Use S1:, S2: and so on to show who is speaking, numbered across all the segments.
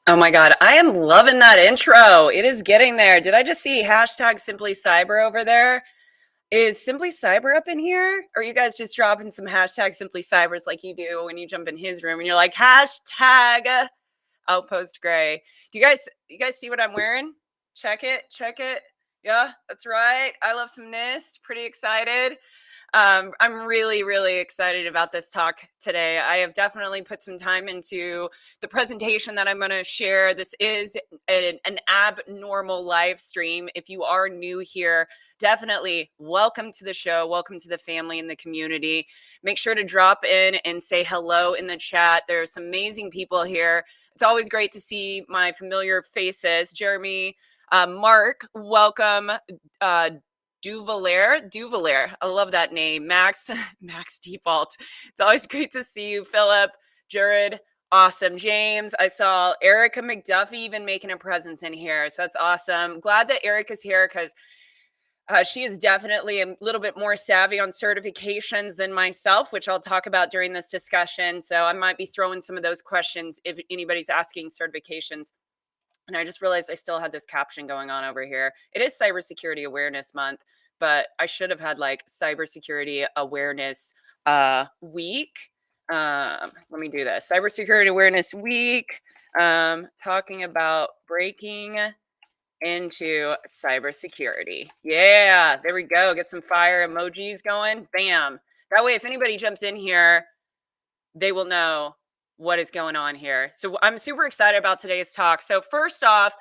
S1: Oh my God, I am loving that intro. It is getting there. Did I just see hashtag Simply Cyber over there? Is Simply Cyber up in here? Or are you guys just dropping some hashtag Simply Cybers like you do when you jump in his room and you're like hashtag Outpost Gray? Do you guys see what I'm wearing? Check it, check it. Yeah, that's right. I love some NIST. Pretty excited. I'm really, really excited about this talk today. I have definitely put some time into the presentation that I'm going to share. This is an abnormal live stream. If you are new here, definitely welcome to the show. Welcome to the family and the community. Make sure to drop in and say hello in the chat. There are some amazing people here. It's always great to see my familiar faces. Jeremy, Mark, welcome. Uh, Duvalier. I love that name. Max, Max Default. It's always great to see you, Philip, Jared. Awesome. James, I saw Erica McDuffie even making a presence in here. So that's awesome. Glad that Erica's here because she is definitely a little bit more savvy on certifications than myself, which I'll talk about during this discussion. So I might be throwing some of those questions if anybody's asking certifications. And I just realized I still had this caption going on over here. It is Cybersecurity Awareness Month, but I should have had like Cybersecurity Awareness Week. Let me do this. Cybersecurity Awareness Week, talking about breaking into cybersecurity. Yeah, there we go. Get some fire emojis going. Bam. That way, if anybody jumps in here, they will know what is going on here. So I'm super excited about today's talk. So first off,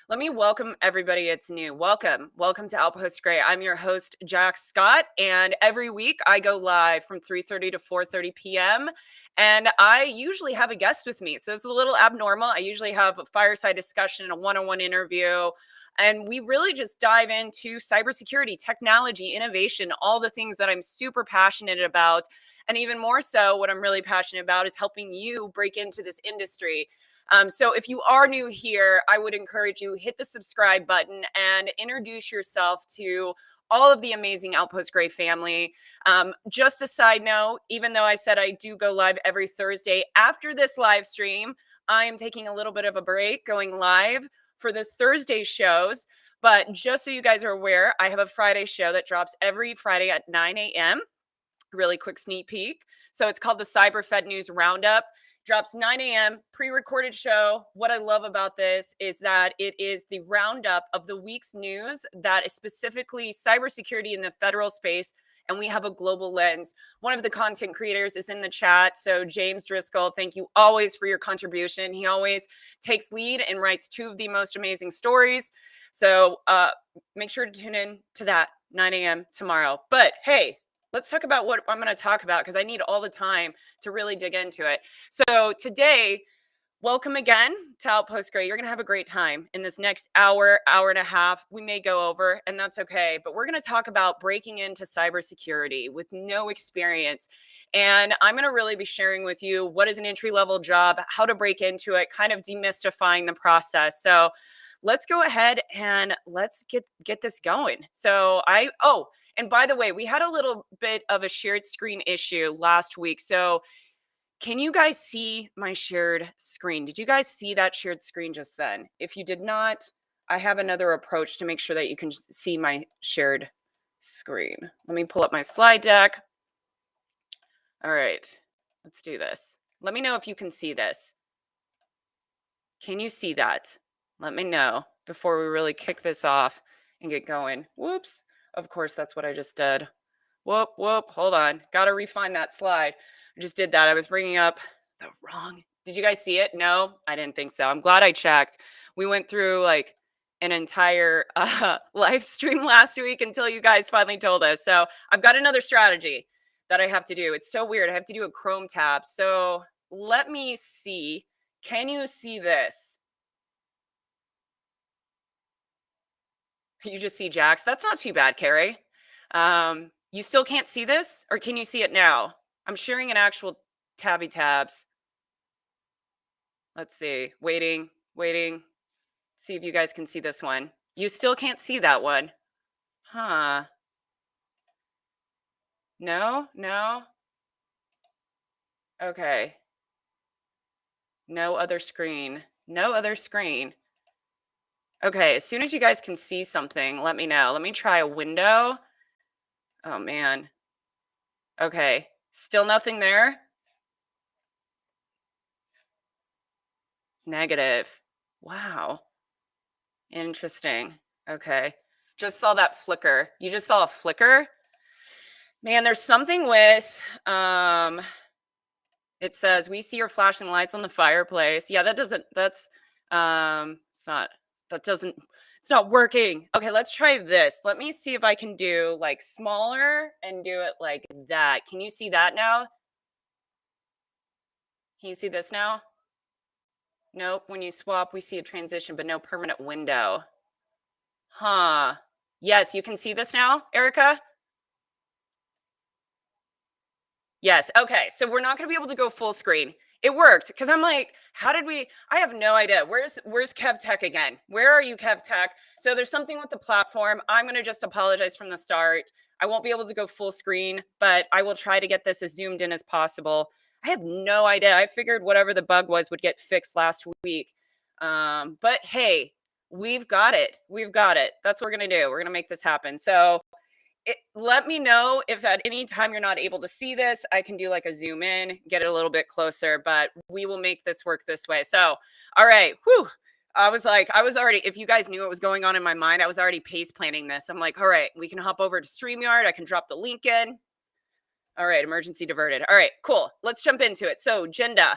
S1: let me welcome everybody it's new. Welcome to Outpost Gray. I'm your host, Jack Scott, and every week I go live from 3:30 to 4:30 p.m. And I usually have a guest with me. So it's a little abnormal. I usually have a fireside discussion, a one-on-one interview, and we really just dive into cybersecurity, technology, innovation, all the things that I'm super passionate about. And even more so, what I'm really passionate about is helping you break into this industry. So if you are new here, I would encourage you hit the subscribe button and introduce yourself to all of the amazing Outpost Gray family. Just a side note, even though I said I do go live every Thursday, after this live stream, I am taking a little bit of a break going live for the Thursday shows. But just so you guys are aware, I have a Friday show that drops every Friday at 9 a.m. Really quick sneak peek. So it's called the Cyber Fed News Roundup. Drops 9 a.m. pre-recorded show. What I love about this is that it is the roundup of the week's news that is specifically cybersecurity in the federal space, and we have a global lens. One of the content creators is in the chat. So James Driscoll, thank you always for your contribution. He always takes lead and writes two of the most amazing stories. So make sure to tune in to that 9 a.m. tomorrow. But hey, let's talk about what I'm going to talk about because I need all the time to really dig into it. So today, welcome again to Outpost Gray. You're going to have a great time in this next hour, hour and a half. We may go over, and that's okay. But we're going to talk about breaking into cybersecurity with no experience. And I'm going to really be sharing with you what is an entry-level job, how to break into it, kind of demystifying the process. So let's go ahead and let's get this going. And by the way, we had a little bit of a shared screen issue last week. So can you guys see my shared screen? Did you guys see that shared screen just then? If you did not, I have another approach to make sure that you can see my shared screen. Let me pull up my slide deck. All right, let's do this. Let me know if you can see this. Can you see that? Let me know before we really kick this off and get going. Whoops. Of course, that's what I just did. Whoop. Hold on. Got to refine that slide. I just did that. I was bringing up the wrong. Did you guys see it? No, I didn't think so. I'm glad I checked. We went through like an entire live stream last week until you guys finally told us. So I've got another strategy that I have to do. It's so weird. I have to do a Chrome tab. So let me see. Can you see this? You just see Jax. That's not too bad, Carrie. You still can't see this, or can you see it now? I'm sharing an actual tabby tabs. Let's see. Waiting. See if you guys can see this one. You still can't see that one. Huh. No. Okay. No other screen. No other screen. Okay, as soon as you guys can see something, let me know. Let me try a window. Oh man. Okay. Still nothing there? Negative. Wow. Interesting. Okay. Just saw that flicker. You just saw a flicker? Man, there's something with it says we see your flashing lights on the fireplace. Yeah, that doesn't it's not that doesn't it's not working. Okay, let's try this. Let me see if I can do like smaller and do it like that. Can you see that now? Can you see this now? Nope. When you swap, we see a transition, but no permanent window. Huh. Yes, you can see this now, Erica? Yes. Okay. So we're not going to be able to go full screen. It worked because I'm like, how did we? I have no idea. Where's Kev Tech again? Where are you, Kev Tech? So there's something with the platform. I'm going to just apologize from the start. I won't be able to go full screen, but I will try to get this as zoomed in as possible. I have no idea. I figured whatever the bug was would get fixed last week. But hey, we've got it. We've got it. That's what we're going to do. We're going to make this happen. So let me know if at any time you're not able to see this. I can do like a zoom in, get it a little bit closer, but we will make this work this way. So, all right. Whew. I was already, if you guys knew what was going on in my mind, I was already pace planning this. I'm like, all right, we can hop over to StreamYard. I can drop the link in. All right, emergency diverted. All right, cool. Let's jump into it. So, Jenda,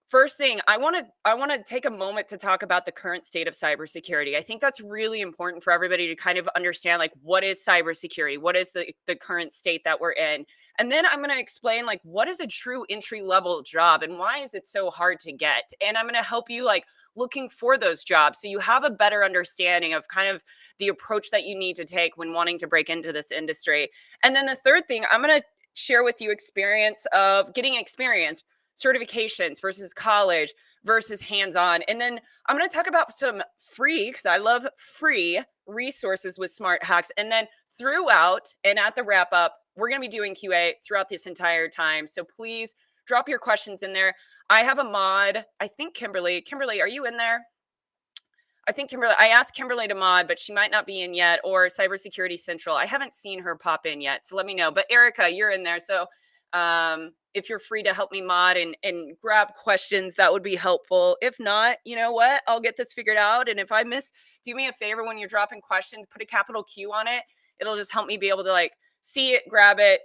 S1: first thing, I want to take a moment to talk about the current state of cybersecurity. I think that's really important for everybody to kind of understand like what is cybersecurity? What is the current state that we're in? And then I'm going to explain like what is a true entry level job and why is it so hard to get? And I'm going to help you like looking for those jobs so you have a better understanding of kind of the approach that you need to take when wanting to break into this industry. And then the third thing, I'm going to share with you experience of getting experience certifications versus college versus hands-on. And then I'm going to talk about some free, because I love free resources with smart hacks. And then throughout and at the wrap up, we're going to be doing QA throughout this entire time. So please drop your questions in there. I have a mod. I think Kimberly, are you in there? I think Kimberly, I asked Kimberly to mod, but she might not be in yet, or Cybersecurity Central. I haven't seen her pop in yet, so let me know. But Erica, you're in there. So if you're free to help me mod and grab questions, that would be helpful. If not, you know what? I'll get this figured out. And if I miss, do me a favor when you're dropping questions, put a capital Q on it. It'll just help me be able to like see it, grab it.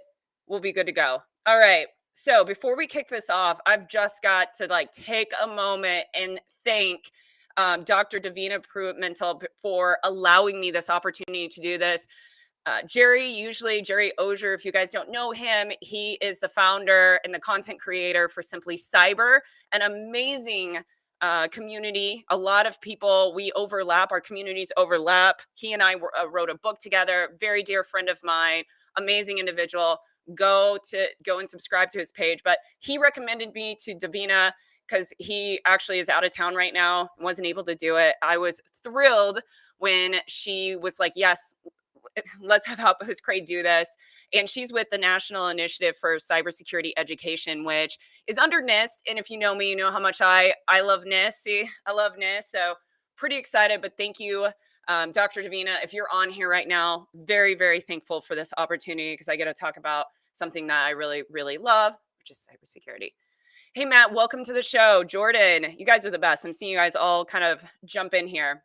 S1: We'll be good to go. All right. So before we kick this off, I've just got to like take a moment and thank Dr. Davina Pruitt Mental for allowing me this opportunity to do this. Jerry Ozier, if you guys don't know him, he is the founder and the content creator for Simply Cyber, an amazing community. A lot of people, we overlap, our communities overlap. He and I wrote a book together, very dear friend of mine, amazing individual. Go and subscribe to his page. But he recommended me to Davina because he actually is out of town right now, wasn't able to do it. I was thrilled when she was like, yes, let's have Outpost Gray do this. And she's with the National Initiative for Cybersecurity Education, which is under NIST. And if you know me, you know how much I love NIST. See, I love NIST. So pretty excited, but thank you, Dr. Davina. If you're on here right now, very, very thankful for this opportunity because I get to talk about something that I really, really love, which is cybersecurity. Hey, Matt, welcome to the show. Jordan, you guys are the best. I'm seeing you guys all kind of jump in here.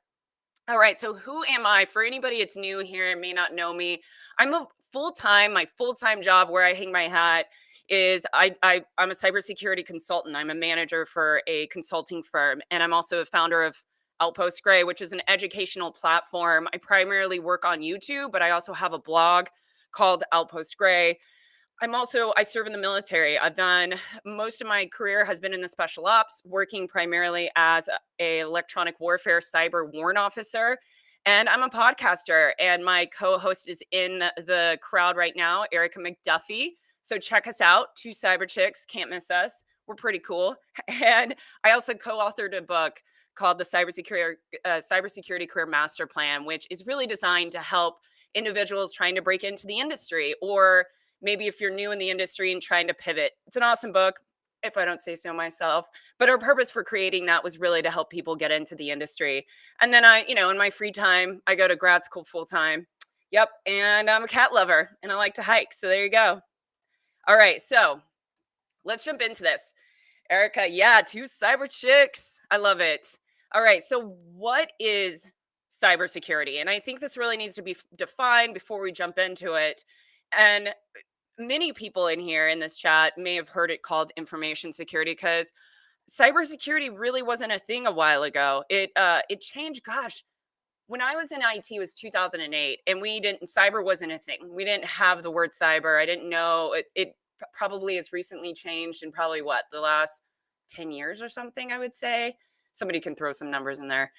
S1: All right. So, who am I? For anybody that's new here and may not know me, my full time job where I hang my hat is I'm a cybersecurity consultant. I'm a manager for a consulting firm, and I'm also a founder of Outpost Gray, which is an educational platform. I primarily work on YouTube, but I also have a blog called Outpost Gray. I serve in the military. I've done most of my career has been in the special ops, working primarily as a electronic warfare cyber warrant officer. And I'm a podcaster, and my co-host is in the crowd right now, Erica McDuffie. So check us out, two cyber chicks, can't miss us. We're pretty cool. And I also co-authored a book called the Cybersecurity Career Master Plan, which is really designed to help individuals trying to break into the industry, or maybe if you're new in the industry and trying to pivot. It's an awesome book. if I don't say so myself. But our purpose for creating that was really to help people get into the industry. And then in my free time, I go to grad school full time. Yep. And I'm a cat lover and I like to hike. So there you go. All right. So let's jump into this. Erica, yeah, two cyber chicks. I love it. All right. So, what is cybersecurity? And I think this really needs to be defined before we jump into it. And many people in here in this chat may have heard it called information security because cybersecurity really wasn't a thing a while ago. It changed. Gosh, when I was in IT, it was 2008, and we didn't cyber wasn't a thing. We didn't have the word cyber. I didn't know it. Probably has recently changed in probably what the last 10 years or something. I would say somebody can throw some numbers in there.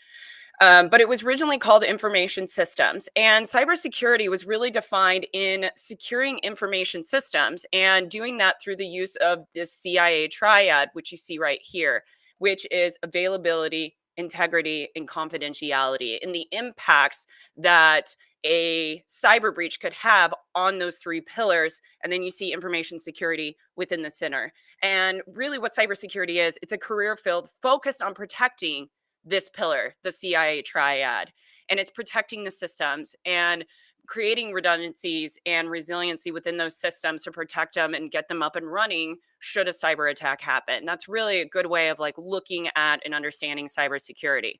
S1: But it was originally called information systems, and cybersecurity was really defined in securing information systems and doing that through the use of this CIA triad, which you see right here, which is availability, integrity, and confidentiality, and the impacts that a cyber breach could have on those three pillars. And then you see information security within the center. And really, what cybersecurity is, it's a career field focused on protecting this pillar, the CIA triad, and it's protecting the systems and creating redundancies and resiliency within those systems to protect them and get them up and running should a cyber attack happen. That's really a good way of like looking at and understanding cybersecurity.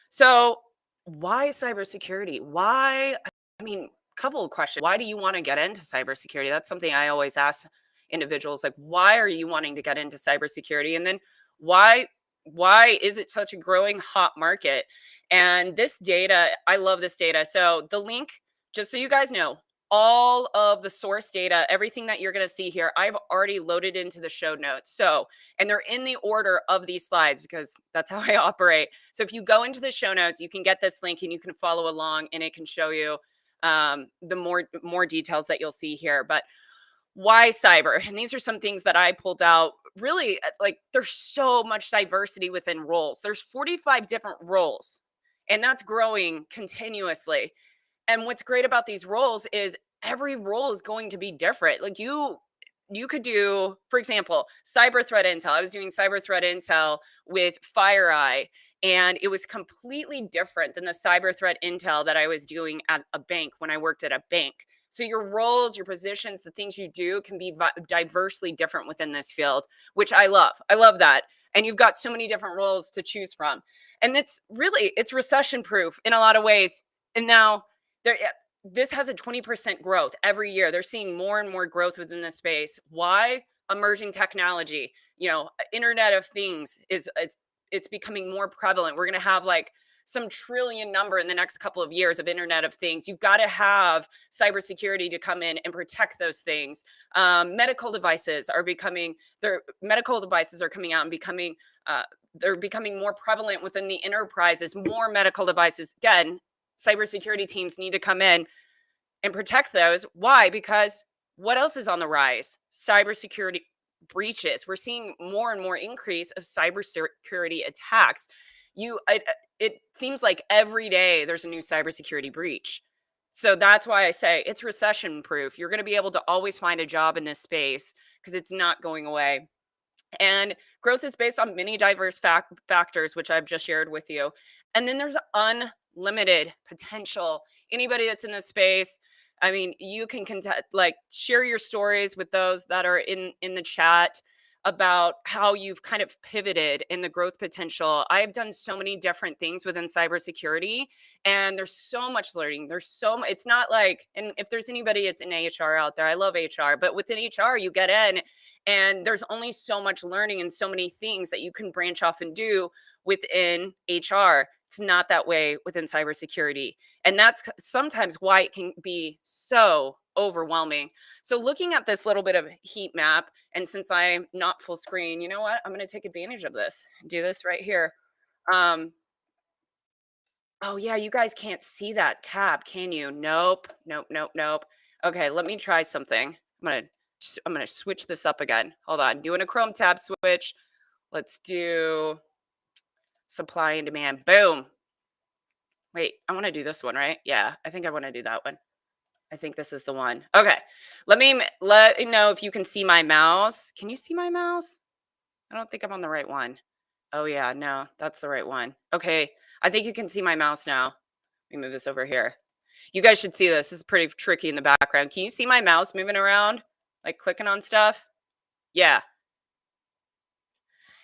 S1: So, why cybersecurity? Why? I mean, couple of questions. Why do you want to get into cybersecurity? That's something I always ask individuals like, why are you wanting to get into cybersecurity? And then why is it such a growing hot market? And this data, I love this data. So the link, just so you guys know, all of the source data, everything that you're going to see here, I've already loaded into the show notes. So, and they're in the order of these slides because that's how I operate. So if you go into the show notes, you can get this link and you can follow along, and it can show you the more details that you'll see here. But why cyber? And these are some things that I pulled out. Really, like there's so much diversity within roles. There's 45 different roles, and that's growing continuously. And what's great about these roles is every role is going to be different. Like you could do, for example, cyber threat intel. I was doing cyber threat intel with FireEye, and it was completely different than the cyber threat intel that I was doing at a bank when I worked at a bank. So your roles, your positions, the things you do can be diversely different within this field, which I love. I love that. And you've got so many different roles to choose from. And it's recession proof in a lot of ways. And now there this has a 20% growth every year. They're seeing more and more growth within this space. Why? Emerging technology, Internet of Things it's becoming more prevalent. We're going to have like some trillion number in the next couple of years of Internet of Things. You've got to have cybersecurity to come in and protect those things. Medical devices are becoming their medical devices are coming out and becoming they're becoming more prevalent within the enterprises. More medical devices. Again, cybersecurity teams need to come in and protect those. Why? Because what else is on the rise? Cybersecurity breaches. We're seeing more and more increase of cybersecurity attacks. It seems like every day there's a new cybersecurity breach. So that's why I say it's recession proof. You're going to be able to always find a job in this space because it's not going away. And growth is based on many diverse factors, which I've just shared with you. And then there's unlimited potential. Anybody that's in this space, I mean, you can like share your stories with those that are in the chat about how you've kind of pivoted in the growth potential. I have done so many different things within cybersecurity, and there's so much learning. There's so much. It's not like, and if there's anybody that's in HR out there, I love HR, but within HR, you get in and there's only so much learning and so many things that you can branch off and do within HR. It's not that way within cybersecurity. And that's sometimes why it can be so overwhelming. So looking at this little bit of heat map, and since I'm not full screen, you know what? I'm going to take advantage of this and do this right here. Um, oh yeah, you guys can't see that tab, can you? Nope, nope, nope, nope. Okay, let me try something. I'm gonna switch this up again. Hold on, doing a Chrome tab switch. Let's do supply and demand. Boom. Wait, I want to do this one, right? Yeah, I think I want to do that one. I think this is the one. Okay. Let me know if you can see my mouse. Can you see my mouse? I don't think I'm on the right one. Oh yeah, no, that's the right one. Okay. I think you can see my mouse now. Let me move this over here. You guys should see this. This is pretty tricky in the background. Can you see my mouse moving around? Like clicking on stuff? Yeah.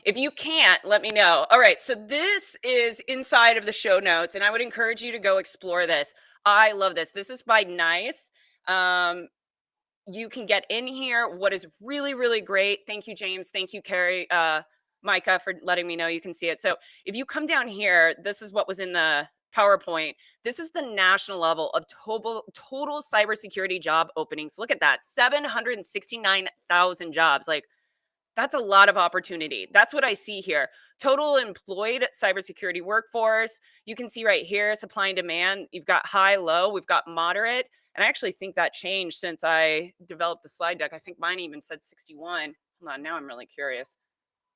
S1: If you can't, let me know. All right. So this is inside of the show notes, and I would encourage you to go explore this. I love this. This is by Nice. Um, you can get in here. What is really, really great. Thank you, James. Thank you, Carrie, Micah, for letting me know you can see it. So if you come down here, this is what was in the PowerPoint. This is the national level of total cybersecurity job openings. Look at that, 769,000 jobs. Like, that's a lot of opportunity. That's what I see here. Total employed cybersecurity workforce. You can see right here, supply and demand. You've got high, low, we've got moderate. And I actually think that changed since I developed the slide deck. I think mine even said 61. Hold on, now I'm really curious.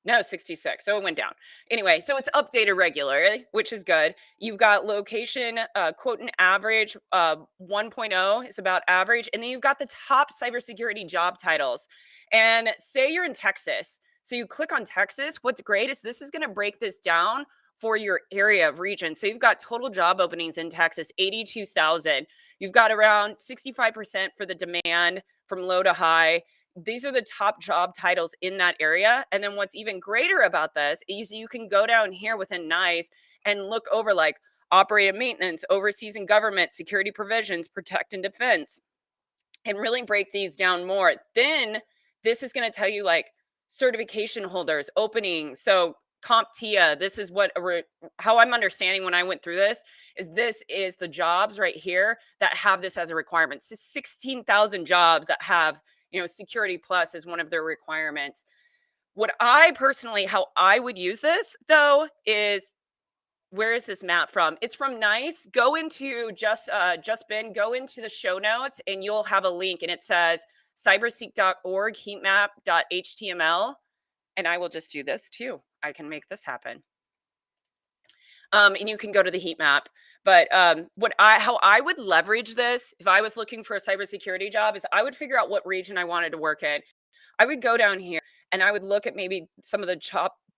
S1: No, 66. So it went down. Anyway, so it's updated regularly, which is good. You've got location, quote and average, 1.0 is about average. And then you've got the top cybersecurity job titles. And say you're in Texas. So you click on Texas. What's great is this is going to break this down for your area of region. So you've got total job openings in Texas, 82,000. You've got around 65% for the demand from low to high. These are the top job titles in that area. And then what's even greater about this is you can go down here within NICE and look over like operative maintenance, overseas and government, security provisions, protect and defense, and really break these down more. Then this is going to tell you like certification holders, opening. So CompTIA, this is how I'm understanding when I went through this is the jobs right here that have this as a requirement. So 16,000 jobs that have, security plus is one of their requirements. What I personally, how I would use this though is, where is this map from? It's from NICE. Go into just been go into the show notes and you'll have a link and it says cyberseek.org heatmap.html. And I will just do this too. I can make this happen. And you can go to the heat map. But how I would leverage this if I was looking for a cybersecurity job is I would figure out what region I wanted to work in. I would go down here and I would look at maybe some of the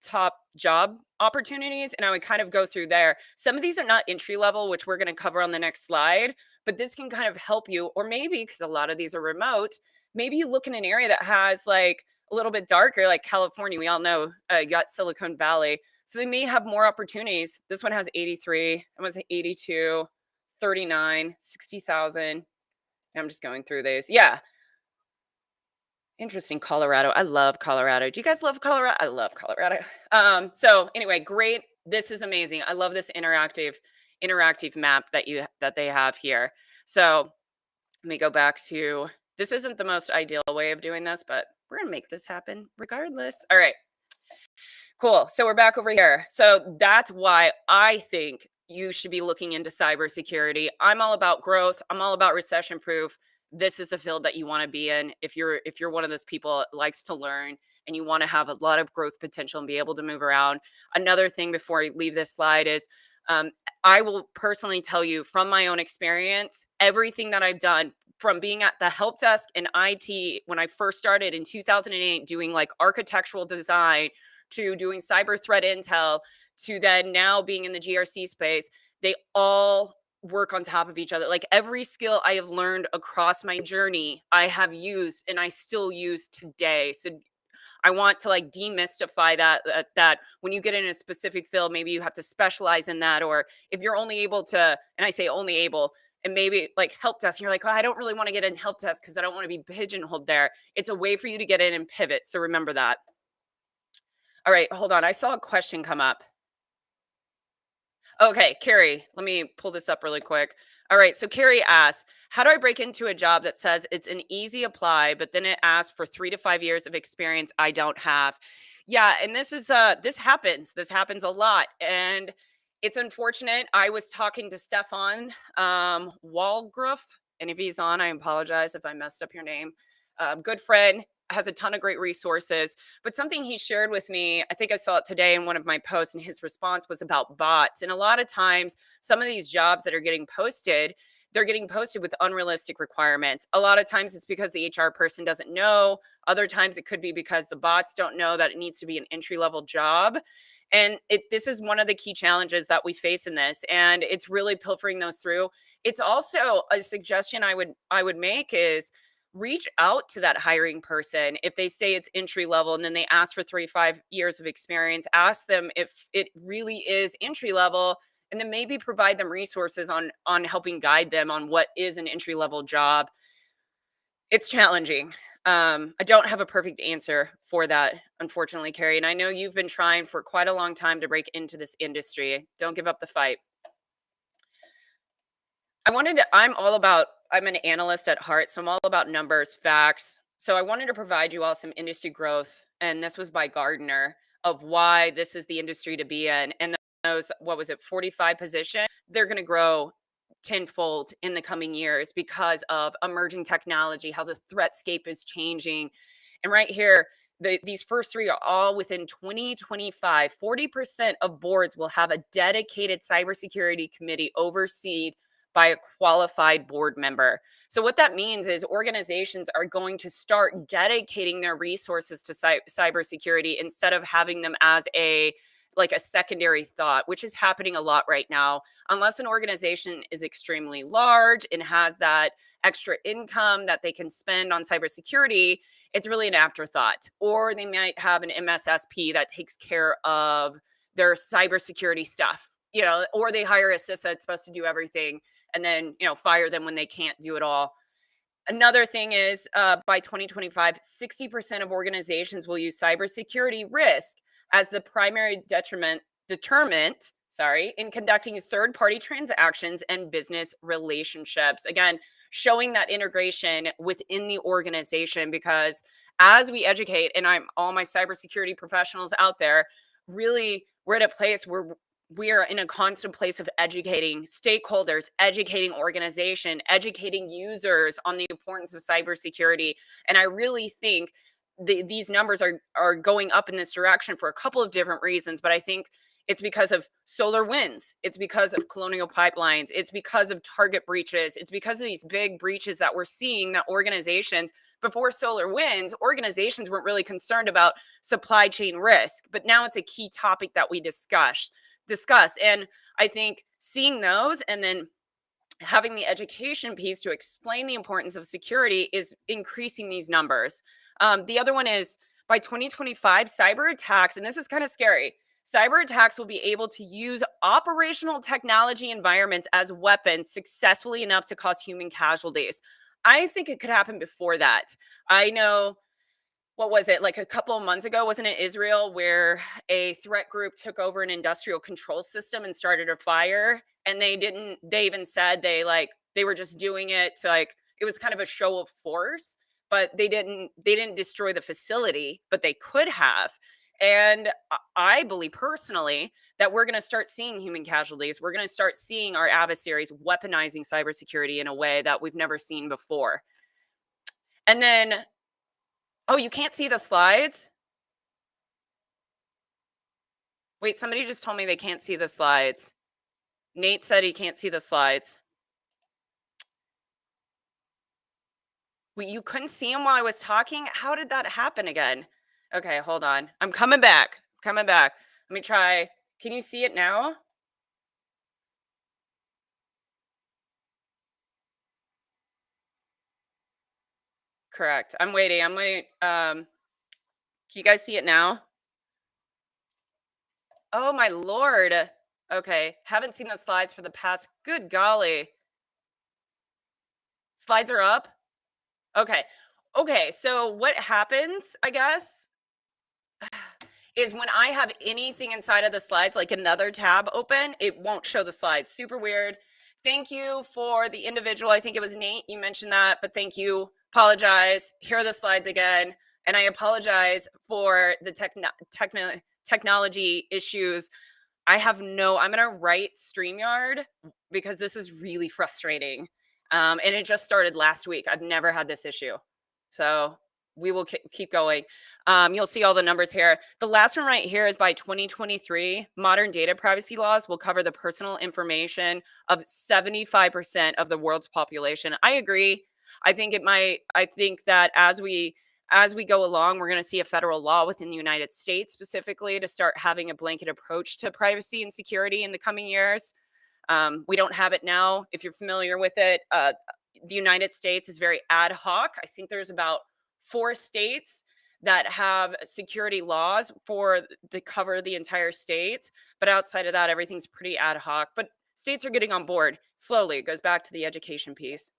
S1: top job opportunities and I would kind of go through there. Some of these are not entry level, which we're going to cover on the next slide, but this can kind of help you. Or maybe because a lot of these are remote, maybe you look in an area that has like a little bit darker, like California. We all know you got Silicon Valley. So they may have more opportunities. This one has 83, it was 82, 39, 60,000. I'm just going through these. Yeah. Interesting. Colorado. I love Colorado. Do you guys love Colorado? I love Colorado. So anyway, great. This is amazing. I love this interactive map that they have here. So let me go back to, this isn't the most ideal way of doing this, but we're going to make this happen regardless. All right. Cool. So we're back over here. So that's why I think you should be looking into cybersecurity. I'm all about growth. I'm all about recession proof. This is the field that you want to be in. If you're one of those people that likes to learn and you want to have a lot of growth potential and be able to move around. Another thing before I leave this slide is I will personally tell you from my own experience, everything that I've done from being at the help desk in IT when I first started in 2008 doing like architectural design to doing cyber threat intel to then now being in the GRC space, they all work on top of each other. Like every skill I have learned across my journey, I have used and I still use today. So I want to like demystify that when you get in a specific field, maybe you have to specialize in that, or if you're only able to, and I say only able, and maybe like help desk, you're like, oh, I don't really want to get in help desk because I don't want to be pigeonholed there. It's a way for you to get in and pivot. So remember that. All right, hold on. I saw a question come up. Okay, Carrie, let me pull this up really quick. All right, so Carrie asks, how do I break into a job that says it's an easy apply, but then it asks for 3 to 5 years of experience I don't have? Yeah, and this happens. This happens a lot. And it's unfortunate. I was talking to Stefan Walgruff, and if he's on, I apologize if I messed up your name. Good friend, has a ton of great resources. But something he shared with me, I think I saw it today in one of my posts, and his response was about bots. And a lot of times, some of these jobs that are getting posted, they're getting posted with unrealistic requirements. A lot of times it's because the HR person doesn't know. Other times it could be because the bots don't know that it needs to be an entry level job. And this is one of the key challenges that we face in this, and it's really pilfering those through. It's also a suggestion I would make is reach out to that hiring person. If they say it's entry level and then they ask for 3 to 5 years of experience, ask them if it really is entry level, and then maybe provide them resources on helping guide them on what is an entry level job. It's challenging. I don't have a perfect answer for that, unfortunately, Carrie. And I know you've been trying for quite a long time to break into this industry. Don't give up the fight. I'm an analyst at heart, so I'm all about numbers, facts. So I wanted to provide you all some industry growth, and this was by Gardner, of why this is the industry to be in. And those, what was it, 45 positions, they're going to grow tenfold in the coming years because of emerging technology, how the threat scape is changing. And right here, these first three are all within 2025. 40% of boards will have a dedicated cybersecurity committee overseen by a qualified board member. So what that means is organizations are going to start dedicating their resources to cybersecurity instead of having them as a secondary thought, which is happening a lot right now. Unless an organization is extremely large and has that extra income that they can spend on cybersecurity, it's really an afterthought. Or they might have an MSSP that takes care of their cybersecurity stuff, or they hire a CISA that's supposed to do everything and then, fire them when they can't do it all. Another thing is by 2025, 60% of organizations will use cybersecurity risk as the primary determinant, in conducting third-party transactions and business relationships. Again, showing that integration within the organization, because as we educate, and I'm all my cybersecurity professionals out there, really, we're at a place where we are in a constant place of educating stakeholders, educating organization, educating users on the importance of cybersecurity. And I really think these numbers are going up in this direction for a couple of different reasons. But I think it's because of solar winds. It's because of colonial pipelines. It's because of target breaches. It's because of these big breaches that we're seeing that organizations, before solar winds, organizations weren't really concerned about supply chain risk. But now it's a key topic that we discuss. And I think seeing those and then having the education piece to explain the importance of security is increasing these numbers. The other one is by 2025, cyber attacks, and this is kind of scary. Cyber attacks will be able to use operational technology environments as weapons successfully enough to cause human casualties. I think it could happen before that. I know, what was it, like a couple of months ago, wasn't it Israel, where a threat group took over an industrial control system and started a fire, and they even said they were just doing it to, it was kind of a show of force, but they didn't destroy the facility, but they could have. And I believe personally that we're going to start seeing human casualties. We're going to start seeing our adversaries weaponizing cybersecurity in a way that we've never seen before. And then, oh, you can't see the slides? Wait, somebody just told me they can't see the slides. Nate said he can't see the slides. Wait, you couldn't see him while I was talking? How did that happen again? Okay, hold on. I'm coming back. Coming back. Let me try. Can you see it now? Correct. I'm waiting. I'm waiting. Can you guys see it now? Oh my lord. Okay. Haven't seen the slides for the past. Good golly. Slides are up? Okay. Okay. So what happens, I guess, is when I have anything inside of the slides, like another tab open, it won't show the slides. Super weird. Thank you for the individual. I think it was Nate. You mentioned that, but thank you. Apologize. Here are the slides again. And I apologize for the technology issues. I'm going to write StreamYard because this is really frustrating. And it just started last week. I've never had this issue. So we will keep going. You'll see all the numbers here. The last one right here is by 2023. Modern data privacy laws will cover the personal information of 75% of the world's population. I agree. I think it might. I think that as we go along, we're going to see a federal law within the United States specifically to start having a blanket approach to privacy and security in the coming years. We don't have it now. If you're familiar with it, the United States is very ad hoc. I think there's about 4 states that have security laws for to cover the entire state, but outside of that, everything's pretty ad hoc. But states are getting on board slowly. It goes back to the education piece.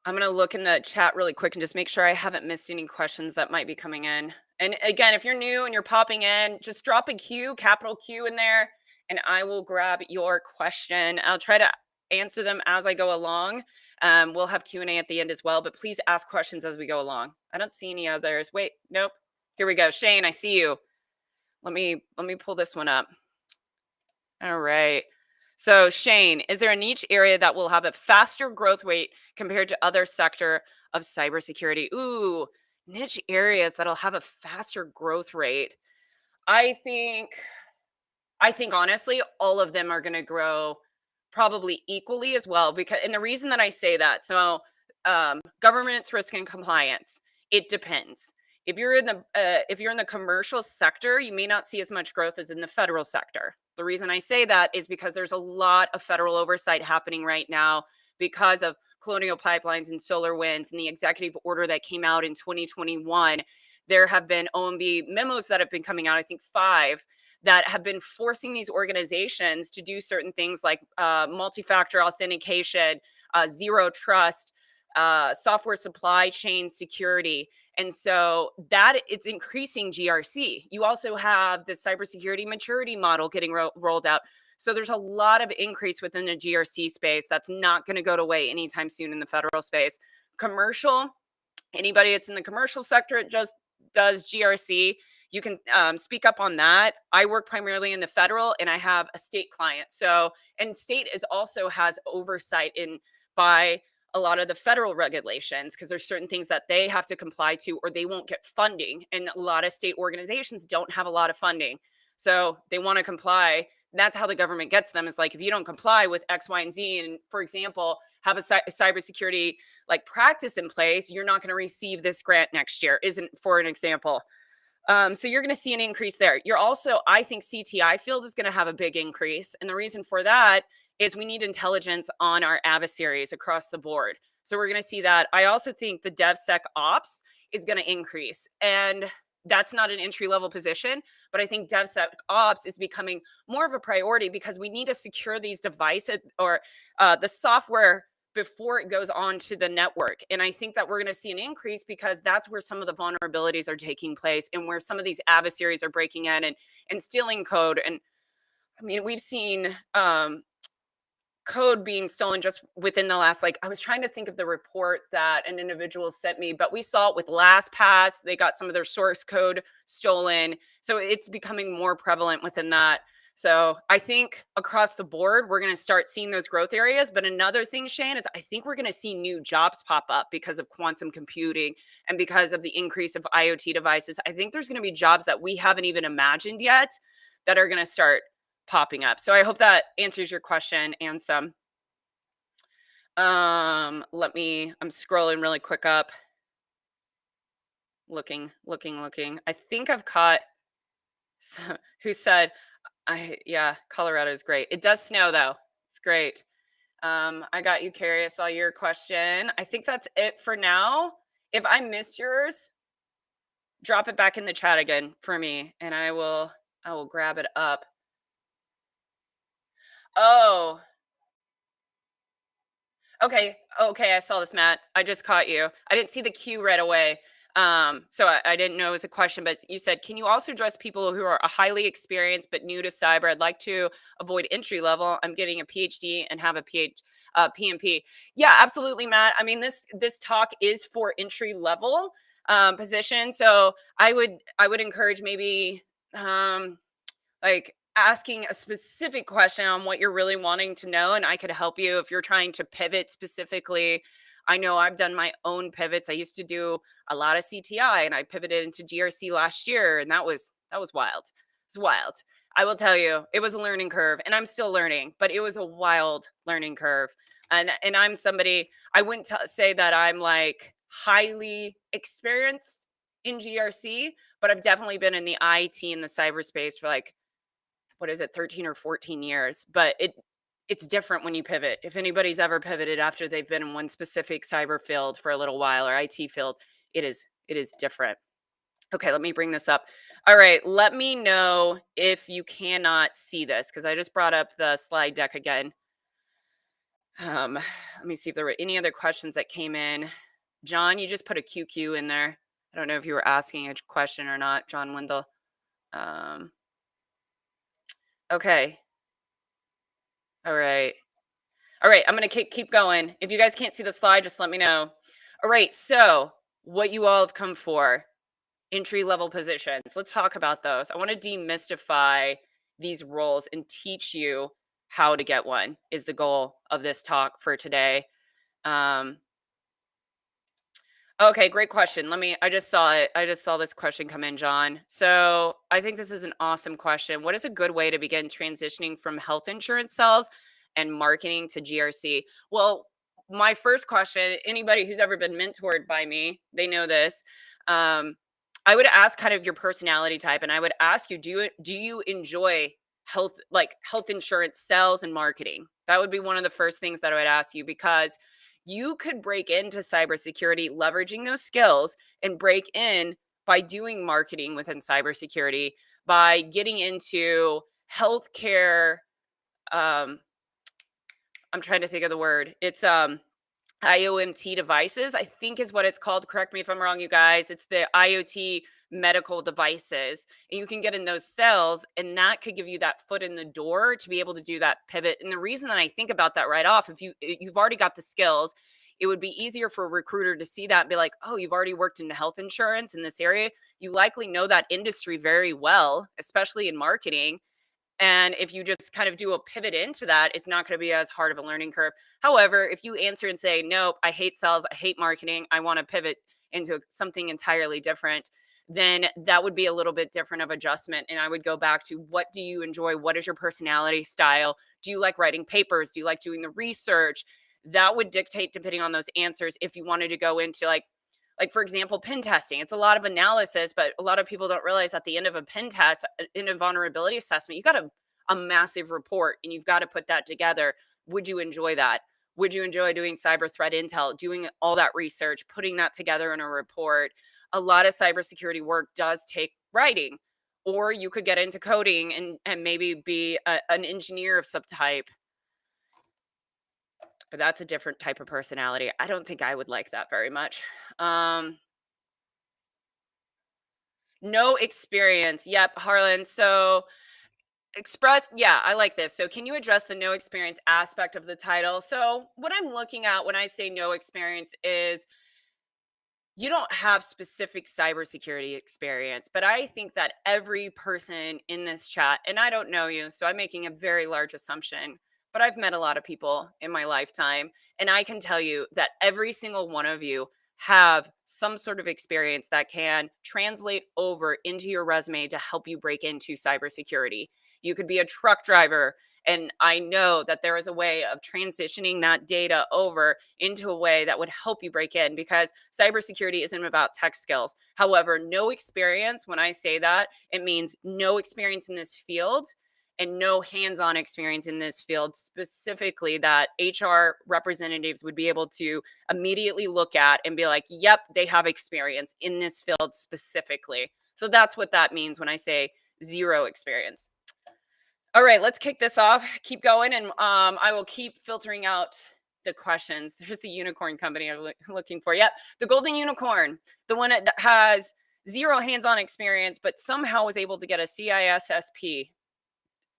S1: I'm gonna look in the chat really quick and just make sure I haven't missed any questions that might be coming in. And again, if you're new and you're popping in, just drop a Q, capital Q in there, and I will grab your question. I'll try to answer them as I go along. We'll have Q&A at the end as well, but please ask questions as we go along. I don't see any others. Wait, nope. Here we go. Shane, I see you. Let me pull this one up. All right. So, Shane, is there a niche area that will have a faster growth rate compared to other sector of cybersecurity? Ooh, niche areas that'll have a faster growth rate. I think I think honestly, all of them are going to grow probably equally as well. Because, and the reason that I say that, so governance, risk, and compliance, it depends. If you're in the commercial sector, you may not see as much growth as in the federal sector. The reason I say that is because there's a lot of federal oversight happening right now because of colonial pipelines and solar winds and the executive order that came out in 2021. There have been OMB memos that have been coming out, I think 5, that have been forcing these organizations to do certain things like multi-factor authentication, zero trust, software supply chain security. And so that it's increasing GRC. You also have the cybersecurity maturity model getting rolled out. So there's a lot of increase within the GRC space that's not going to go away anytime soon in the federal space. Commercial, anybody that's in the commercial sector, it just does GRC. You can speak up on that. I work primarily in the federal, and I have a state client. So, and state is also has oversight in by a lot of the federal regulations because there's certain things that they have to comply to, or they won't get funding. And a lot of state organizations don't have a lot of funding, so they want to comply. That's how the government gets them. Is like if you don't comply with X, Y, and Z, and for example, have a cybersecurity like practice in place, you're not going to receive this grant next year. Isn't for an example. So you're going to see an increase there. You're also, I think CTI field is going to have a big increase. And the reason for that is we need intelligence on our adversaries across the board. So we're going to see that. I also think the DevSecOps is going to increase. And that's not an entry level position, but I think DevSecOps is becoming more of a priority because we need to secure these devices or the software before it goes on to the network. And I think that we're going to see an increase because that's where some of the vulnerabilities are taking place and where some of these adversaries are breaking in and stealing code. And I mean, we've seen code being stolen just within the last, like, I was trying to think of the report that an individual sent me, but we saw it with LastPass. They got some of their source code stolen. So it's becoming more prevalent within that. So I think across the board, we're going to start seeing those growth areas. But another thing, Shane, is I think we're going to see new jobs pop up because of quantum computing and because of the increase of IoT devices. I think there's going to be jobs that we haven't even imagined yet that are going to start popping up. So I hope that answers your question and some. I'm scrolling really quick up. Looking. I think I've caught who said yeah, Colorado is great. It does snow though. It's great. I got you, Carrie. I saw your question. I think that's it for now. If I missed yours, drop it back in the chat again for me and I will grab it up. Oh, okay. Okay, I saw this, Matt. I just caught you. I didn't see the queue right away. So I didn't know it was a question, but you said, can you also address people who are highly experienced but new to cyber? I'd like to avoid entry level. I'm getting a PhD and have a PMP. Yeah, absolutely, Matt. I mean, this talk is for entry level position. So I would encourage maybe like asking a specific question on what you're really wanting to know, and I could help you if you're trying to pivot specifically I know I've done my own pivots. I used to do a lot of CTI and I pivoted into GRC last year and that was wild. It's wild. I will tell you, it was a learning curve and I'm still learning, but it was a wild learning curve. And I'm somebody I wouldn't say that I'm like highly experienced in GRC, but I've definitely been in the IT and the cyberspace for like what is it, 13 or 14 years. But it's different when you pivot. If anybody's ever pivoted after they've been in one specific cyber field for a little while or IT field, it is different. Okay, let me bring this up. All right, let me know if you cannot see this because I just brought up the slide deck again. Let me see if there were any other questions that came in. John, you just put a QQ in there. I don't know if you were asking a question or not, John Wendell. Um, okay. All right. All right. I'm going to keep going. If you guys can't see the slide, just let me know. All right. So, what you all have come for entry level positions. Let's talk about those. I want to demystify these roles and teach you how to get one, is the goal of this talk for today. Um, Okay, great question. I just saw it. I just saw this question come in, John. So I think this is an awesome question. What is a good way to begin transitioning from health insurance sales and marketing to GRC? Well, my first question, anybody who's ever been mentored by me, they know this. Um, I would ask kind of your personality type, and I would ask you, do you enjoy health insurance sales and marketing? That would be one of the first things that I would ask you because you could break into cybersecurity leveraging those skills and break in by doing marketing within cybersecurity, by getting into healthcare. um I'm trying to think of the word. It's IOMT devices, I think is what it's called. Correct me if I'm wrong, you guys. It's the IoT medical devices. And you can get in those cells, and that could give you that foot in the door to be able to do that pivot. And the reason that I think about that right off, if you've already got the skills, it would be easier for a recruiter to see that and be like, oh, you've already worked in health insurance in this area. You likely know that industry very well, especially in marketing. And if you just kind of do a pivot into that, it's not going to be as hard of a learning curve. However, if you answer and say, nope, I hate sales, I hate marketing, I want to pivot into something entirely different, then that would be a little bit different of adjustment. And I would go back to, what do you enjoy? What is your personality style? Do you like writing papers? Do you like doing the research? That would dictate, depending on those answers, if you wanted to go into like for example, pen testing. It's a lot of analysis, but a lot of people don't realize at the end of a pen test, in a vulnerability assessment, you got a massive report and you've got to put that together. Would you enjoy that? Would you enjoy doing cyber threat intel, doing all that research, putting that together in a report? A lot of cybersecurity work does take writing, or you could get into coding and maybe be an engineer of some type. But that's a different type of personality. I don't think I would like that very much. Um, No experience. Yep, Harlan. So express, yeah, I like this. So can you address the no experience aspect of the title? So what I'm looking at when I say no experience is you don't have specific cybersecurity experience, but I think that every person in this chat, and I don't know you, so I'm making a very large assumption, but I've met a lot of people in my lifetime, and I can tell you that every single one of you have some sort of experience that can translate over into your resume to help you break into cybersecurity. You could be a truck driver, and I know that there is a way of transitioning that data over into a way that would help you break in, because cybersecurity isn't about tech skills. However, no experience, when I say that, it means no experience in this field and no hands on experience in this field, specifically that HR representatives would be able to immediately look at and be like, yep, they have experience in this field specifically. So that's what that means when I say zero experience. All right, let's kick this off. Keep going, and I will keep filtering out the questions. There's the unicorn company I'm looking for. Yep, the golden unicorn, the one that has zero hands-on experience, but somehow was able to get a CISSP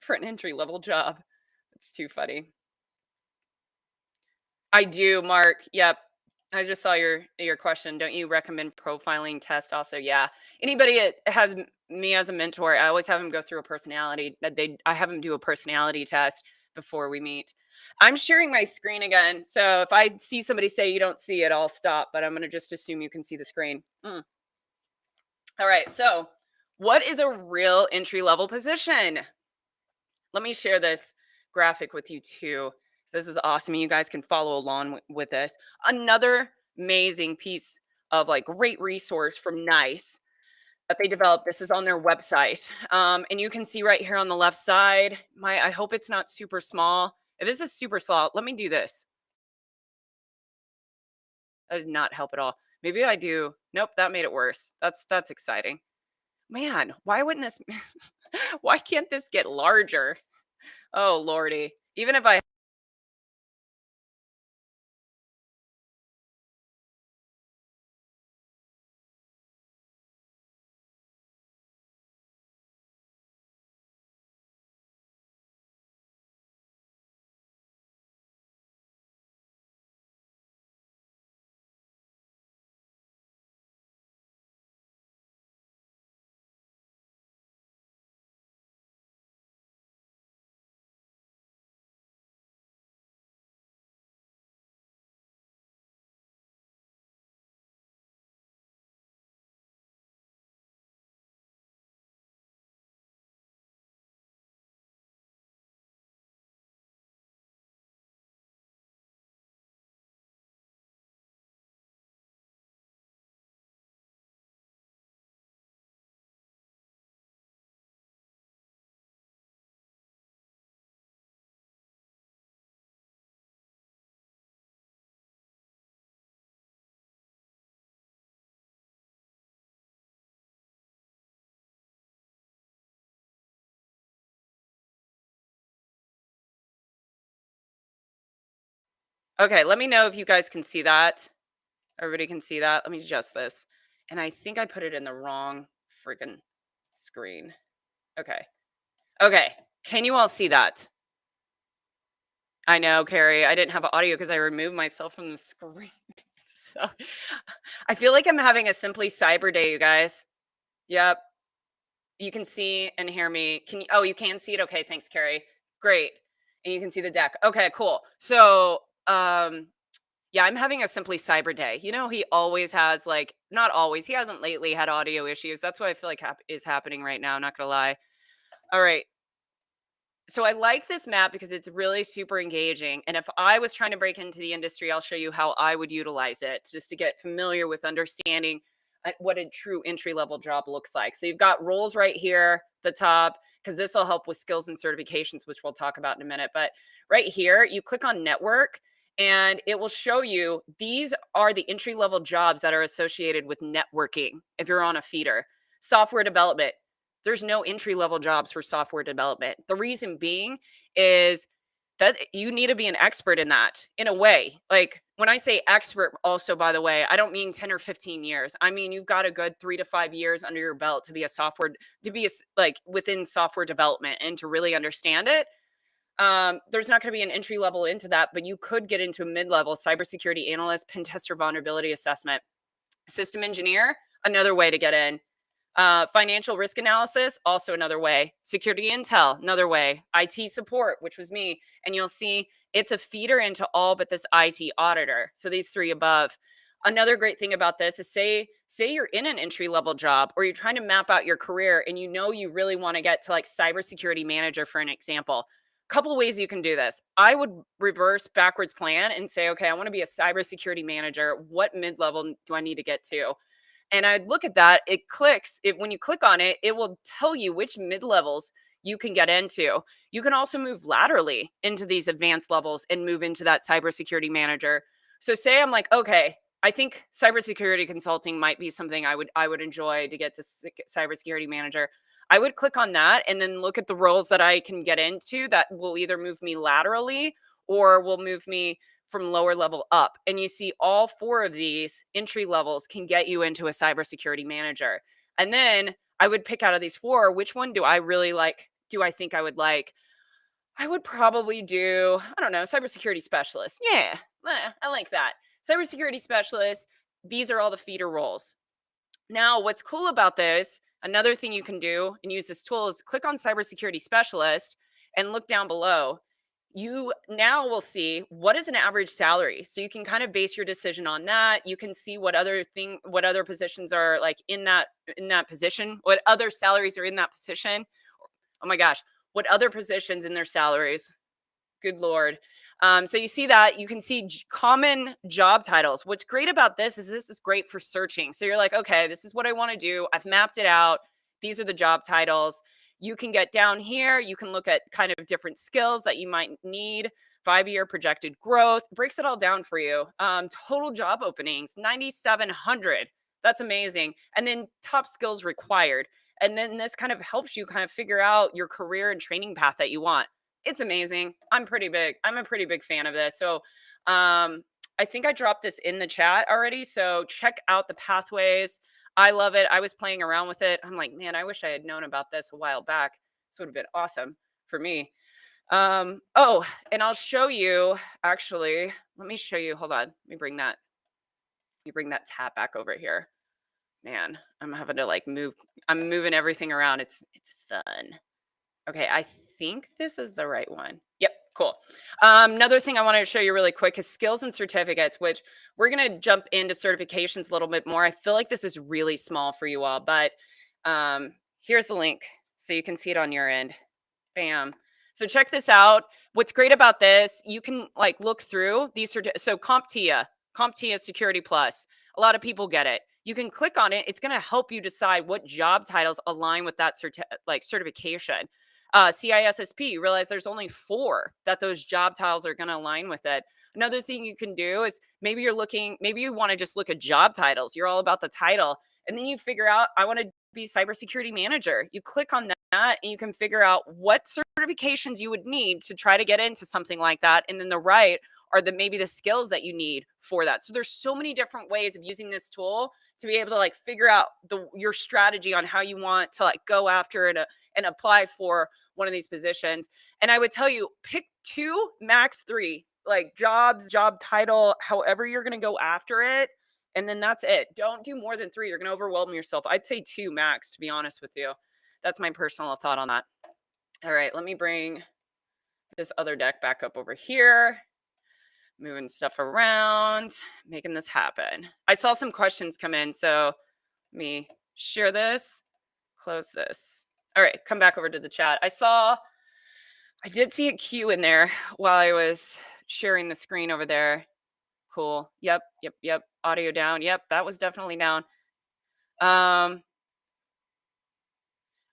S1: for an entry-level job. It's too funny. I do, Mark. Yep. I just saw your question. Don't you recommend profiling test also? Yeah. Anybody that has me as a mentor, I always have them go through a personality. I have them do a personality test before we meet. I'm sharing my screen again. So if I see somebody say you don't see it, I'll stop, but I'm going to just assume you can see the screen. All right. So, what is a real entry level position? Let me share this graphic with you too. So this is awesome. You guys can follow along with this. Another amazing piece of like great resource from NICE that they developed. This is on their website. And you can see right here on the left side, I hope it's not super small. If this is super small, let me do this. That did not help at all. Maybe I do. Nope, that made it worse. That's exciting. Man, why wouldn't this why can't this get larger? Oh lordy. Even if I Okay, let me know if you guys can see that. Everybody can see that. Let me adjust this. And I think I put it in the wrong freaking screen. Okay. Okay. Can you all see that? I know, Carrie. I didn't have audio because I removed myself from the screen. So I feel like I'm having a simply cyber day, you guys. Yep. You can see and hear me. Can you? Oh, you can see it. Okay. Thanks, Carrie. Great. And you can see the deck. Okay, cool. So, yeah, I'm having a simply cyber day. You know, he always has like, not always. He hasn't lately had audio issues. That's what I feel like is happening right now. Not gonna lie. All right. So I like this map because it's really super engaging. And if I was trying to break into the industry, I'll show you how I would utilize it just to get familiar with understanding what a true entry level job looks like. So you've got roles right here, the top, because this will help with skills and certifications, which we'll talk about in a minute. But right here, you click on network and it will show you these are the entry level jobs that are associated with networking if you're on a feeder. Software development, there's no entry level jobs for software development. The reason being is that you need to be an expert in that in a way. Like when I say expert, also, by the way, I don't mean 10 or 15 years. I mean, you've got a good 3 to 5 years under your belt to be a software, to be like within software development and to really understand it. There's not going to be an entry level into that, but you could get into a mid level cybersecurity analyst, pen tester vulnerability assessment, system engineer, another way to get in. Financial risk analysis, also another way. Security intel, another way. IT support, which was me. And you'll see it's a feeder into all but this IT auditor. So these three above. Another great thing about this is say you're in an entry level job or you're trying to map out your career and you know you really want to get to like cybersecurity manager for an example. Couple of ways you can do this. I would reverse backwards plan and say, okay, I want to be a cybersecurity manager. What mid level do I need to get to? And I'd look at that, it clicks, it when you click on it, it will tell you which mid-levels you can get into. You can also move laterally into these advanced levels and move into that cybersecurity manager. So say I'm like, okay, I think cybersecurity consulting might be something I would enjoy to get to cybersecurity manager. I would click on that and then look at the roles that I can get into that will either move me laterally or will move me from lower level up. And you see all four of these entry levels can get you into a cybersecurity manager. And then I would pick out of these four, which one do I really like? Do I think I would like? I would probably do, I don't know, cybersecurity specialist. Yeah, I like that. Cybersecurity specialist. These are all the feeder roles. Now, what's cool about this, another thing you can do and use this tool is click on cybersecurity specialist and look down below. you now will see what is an average salary. So you can kind of base your decision on that. You can see what other positions are like in that position, what other salaries are in that position. Oh my gosh, what other positions in their salaries. Good Lord. So you see that you can see common job titles. What's great about this is great for searching. So you're like, okay, this is what I want to do. I've mapped it out. These are the job titles. You can get down here. You can look at kind of different skills that you might need. 5-year projected growth breaks it all down for you. Total job openings 9,700. That's amazing. And then top skills required. And then this kind of helps you kind of figure out your career and training path that you want. It's amazing. I'm a pretty big fan of this. So, I think I dropped this in the chat already. So check out the pathways. I love it. I was playing around with it. I'm like, man, I wish I had known about this a while back. This would have been awesome for me. Oh, and I'll show you actually. Let me show you. Hold on. Let me bring that tab back over here. Man, I'm having to like move. I'm moving everything around. It's fun. Okay, I think this is the right one. Yep, cool. Another thing I wanted to show you really quick is skills and certificates, which we're going to jump into certifications a little bit more. I feel like this is really small for you all, but here's the link so you can see it on your end. Bam. So check this out. What's great about this, you can like look through these. So CompTIA Security Plus. A lot of people get it. You can click on it. It's going to help you decide what job titles align with that certification. CISSP, you realize there's only 4 that those job titles are going to align with it. Another thing you can do is maybe you want to just look at job titles. You're all about the title. And then you figure out, I want to be cybersecurity manager. You click on that and you can figure out what certifications you would need to try to get into something like that. And then the right are maybe the skills that you need for that. So there's so many different ways of using this tool to be able to like figure out your strategy on how you want to like go after and apply for one of these positions. And I would tell you, pick 2, max 3, like job title, however you're going to go after it. And then that's it. Don't do more than 3. You're going to overwhelm yourself. I'd say 2 max, to be honest with you. That's my personal thought on that. All right, let me bring this other deck back up over here. Moving stuff around, making this happen. I saw some questions come in, so let me share this, close this. All right, come back over to the chat. I did see a queue in there while I was sharing the screen over there. Cool. Yep. Audio down. Yep, that was definitely down. Um,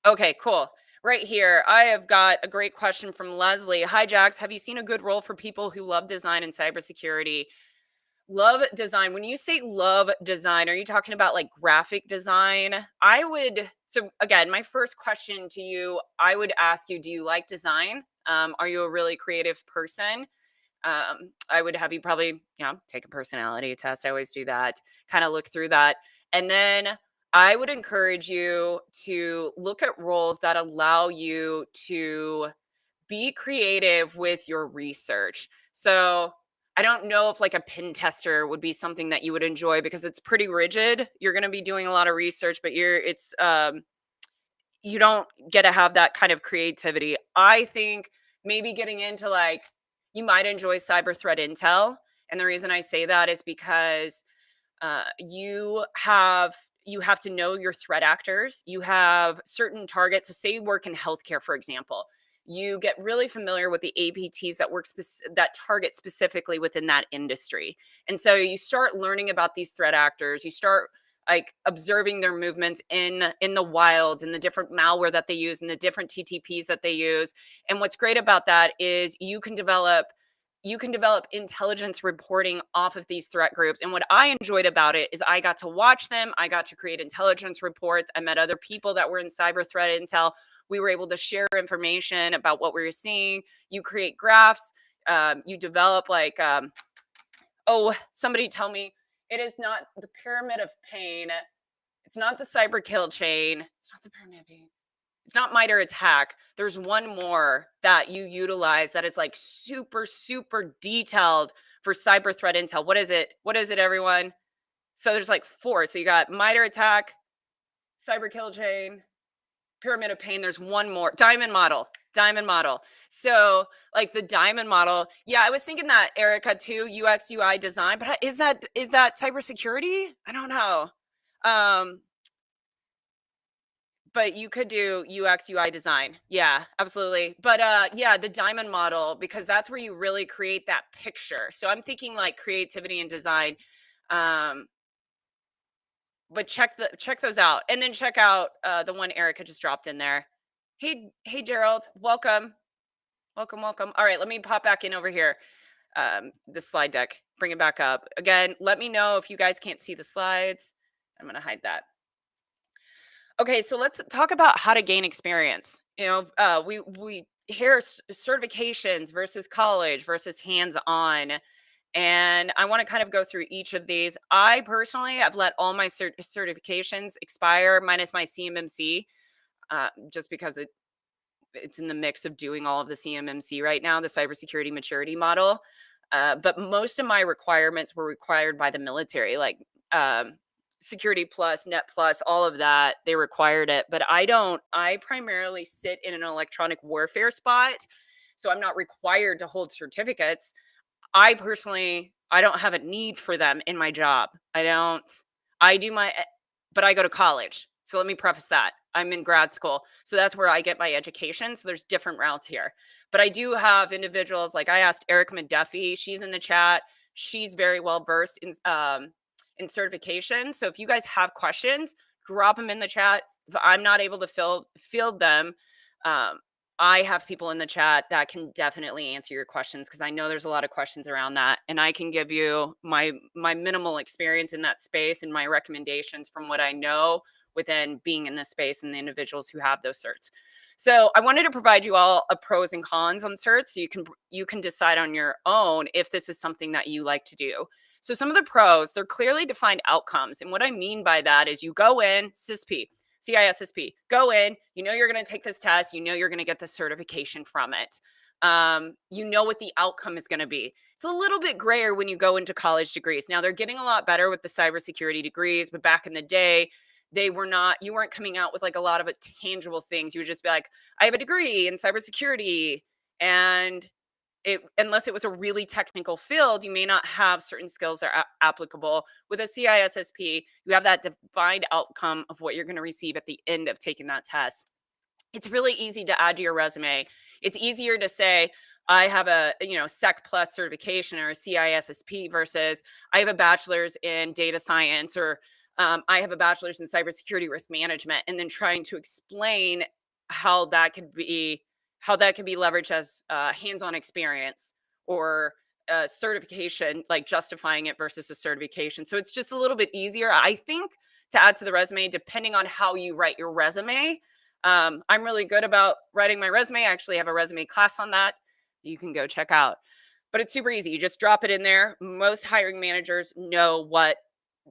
S1: okay, cool. Right here, I have got a great question from Leslie. Hi, Jax. Have you seen a good role for people who love design and cybersecurity? Love design. When you say love design, are you talking about like graphic design? So again, my first question to you, I would ask you, do you like design? Are you a really creative person? I would have you probably, take a personality test. I always do that, kind of look through that. And then I would encourage you to look at roles that allow you to be creative with your research. So I don't know if like a pen tester would be something that you would enjoy because it's pretty rigid. You're going to be doing a lot of research, but you don't get to have that kind of creativity. I think maybe getting into like you might enjoy cyber threat intel, and the reason I say that is because you have to know your threat actors. You have certain targets. So, say you work in healthcare, for example, you get really familiar with the APTs that target specifically within that industry, and so you start learning about these threat actors. You start like observing their movements in the wild and the different malware that they use and the different TTPs that they use. And what's great about that is you can develop intelligence reporting off of these threat groups. And what I enjoyed about it is I got to watch them. I got to create intelligence reports. I met other people that were in cyber threat intel. We were able to share information about what we were seeing. You create graphs. You develop somebody tell me it is not the pyramid of pain. It's not the cyber kill chain. It's not the pyramid of pain. It's not MITRE ATT&CK. There's one more that you utilize that is like super, super detailed for cyber threat intel. What is it? What is it, everyone? So there's like 4. So you got MITRE ATT&CK, cyber kill chain, pyramid of pain. There's one more. Diamond model. Diamond model. So, like the diamond model, yeah, I was thinking that Erica too, UX UI design, but is that cybersecurity? I don't know. Um, but you could do UX UI design. Yeah, absolutely. But yeah, the diamond model because that's where you really create that picture. So I'm thinking like creativity and design. Um, but check those out. And then check out the one Erica just dropped in there. Hey Gerald, welcome. Welcome, welcome. All right, let me pop back in over here. The slide deck, bring it back up. Again, let me know if you guys can't see the slides. I'm going to hide that. Okay, so let's talk about how to gain experience. We hear certifications versus college versus hands-on, and I want to kind of go through each of these. I personally have let all my certifications expire, minus my CMMC, just because it's in the mix of doing all of the CMMC right now, the cybersecurity maturity model. But most of my requirements were required by the military, like um, Security Plus, Net Plus, all of that. They required it, but I don't. I primarily sit in an electronic warfare spot, so I'm not required to hold certificates. I personally, I don't have a need for them in my job. I don't. I do my, but I go to college. So let me preface that. I'm in grad school. So that's where I get my education. So there's different routes here. But I do have individuals like I asked Erica McDuffie. She's in the chat. She's very well versed in certification. So if you guys have questions, drop them in the chat. If I'm not able to field them, um, I have people in the chat that can definitely answer your questions because I know there's a lot of questions around that, and I can give you my minimal experience in that space and my recommendations from what I know within being in this space and the individuals who have those certs. So I wanted to provide you all a pros and cons on certs so you can decide on your own if this is something that you like to do. So some of the pros, they're clearly defined outcomes. And what I mean by that is you go in, CISSP, go in, you know you're going to take this test, you know you're going to get the certification from it. You know what the outcome is going to be. It's a little bit grayer when you go into college degrees. Now they're getting a lot better with the cybersecurity degrees, but back in the day, they were not, you weren't coming out with like a lot of tangible things. You would just be like, I have a degree in cybersecurity. And unless it was a really technical field, you may not have certain skills that are applicable. With a CISSP, you have that defined outcome of what you're going to receive at the end of taking that test. It's really easy to add to your resume. It's easier to say, I have a Sec Plus certification or a CISSP versus I have a bachelor's in data science or I have a bachelor's in cybersecurity risk management, and then trying to explain how that could be leveraged as hands-on experience or a certification, like justifying it versus a certification. So it's just a little bit easier, I think, to add to the resume depending on how you write your resume. I'm really good about writing my resume. I actually have a resume class on that. You can go check out. But it's super easy. You just drop it in there. Most hiring managers know what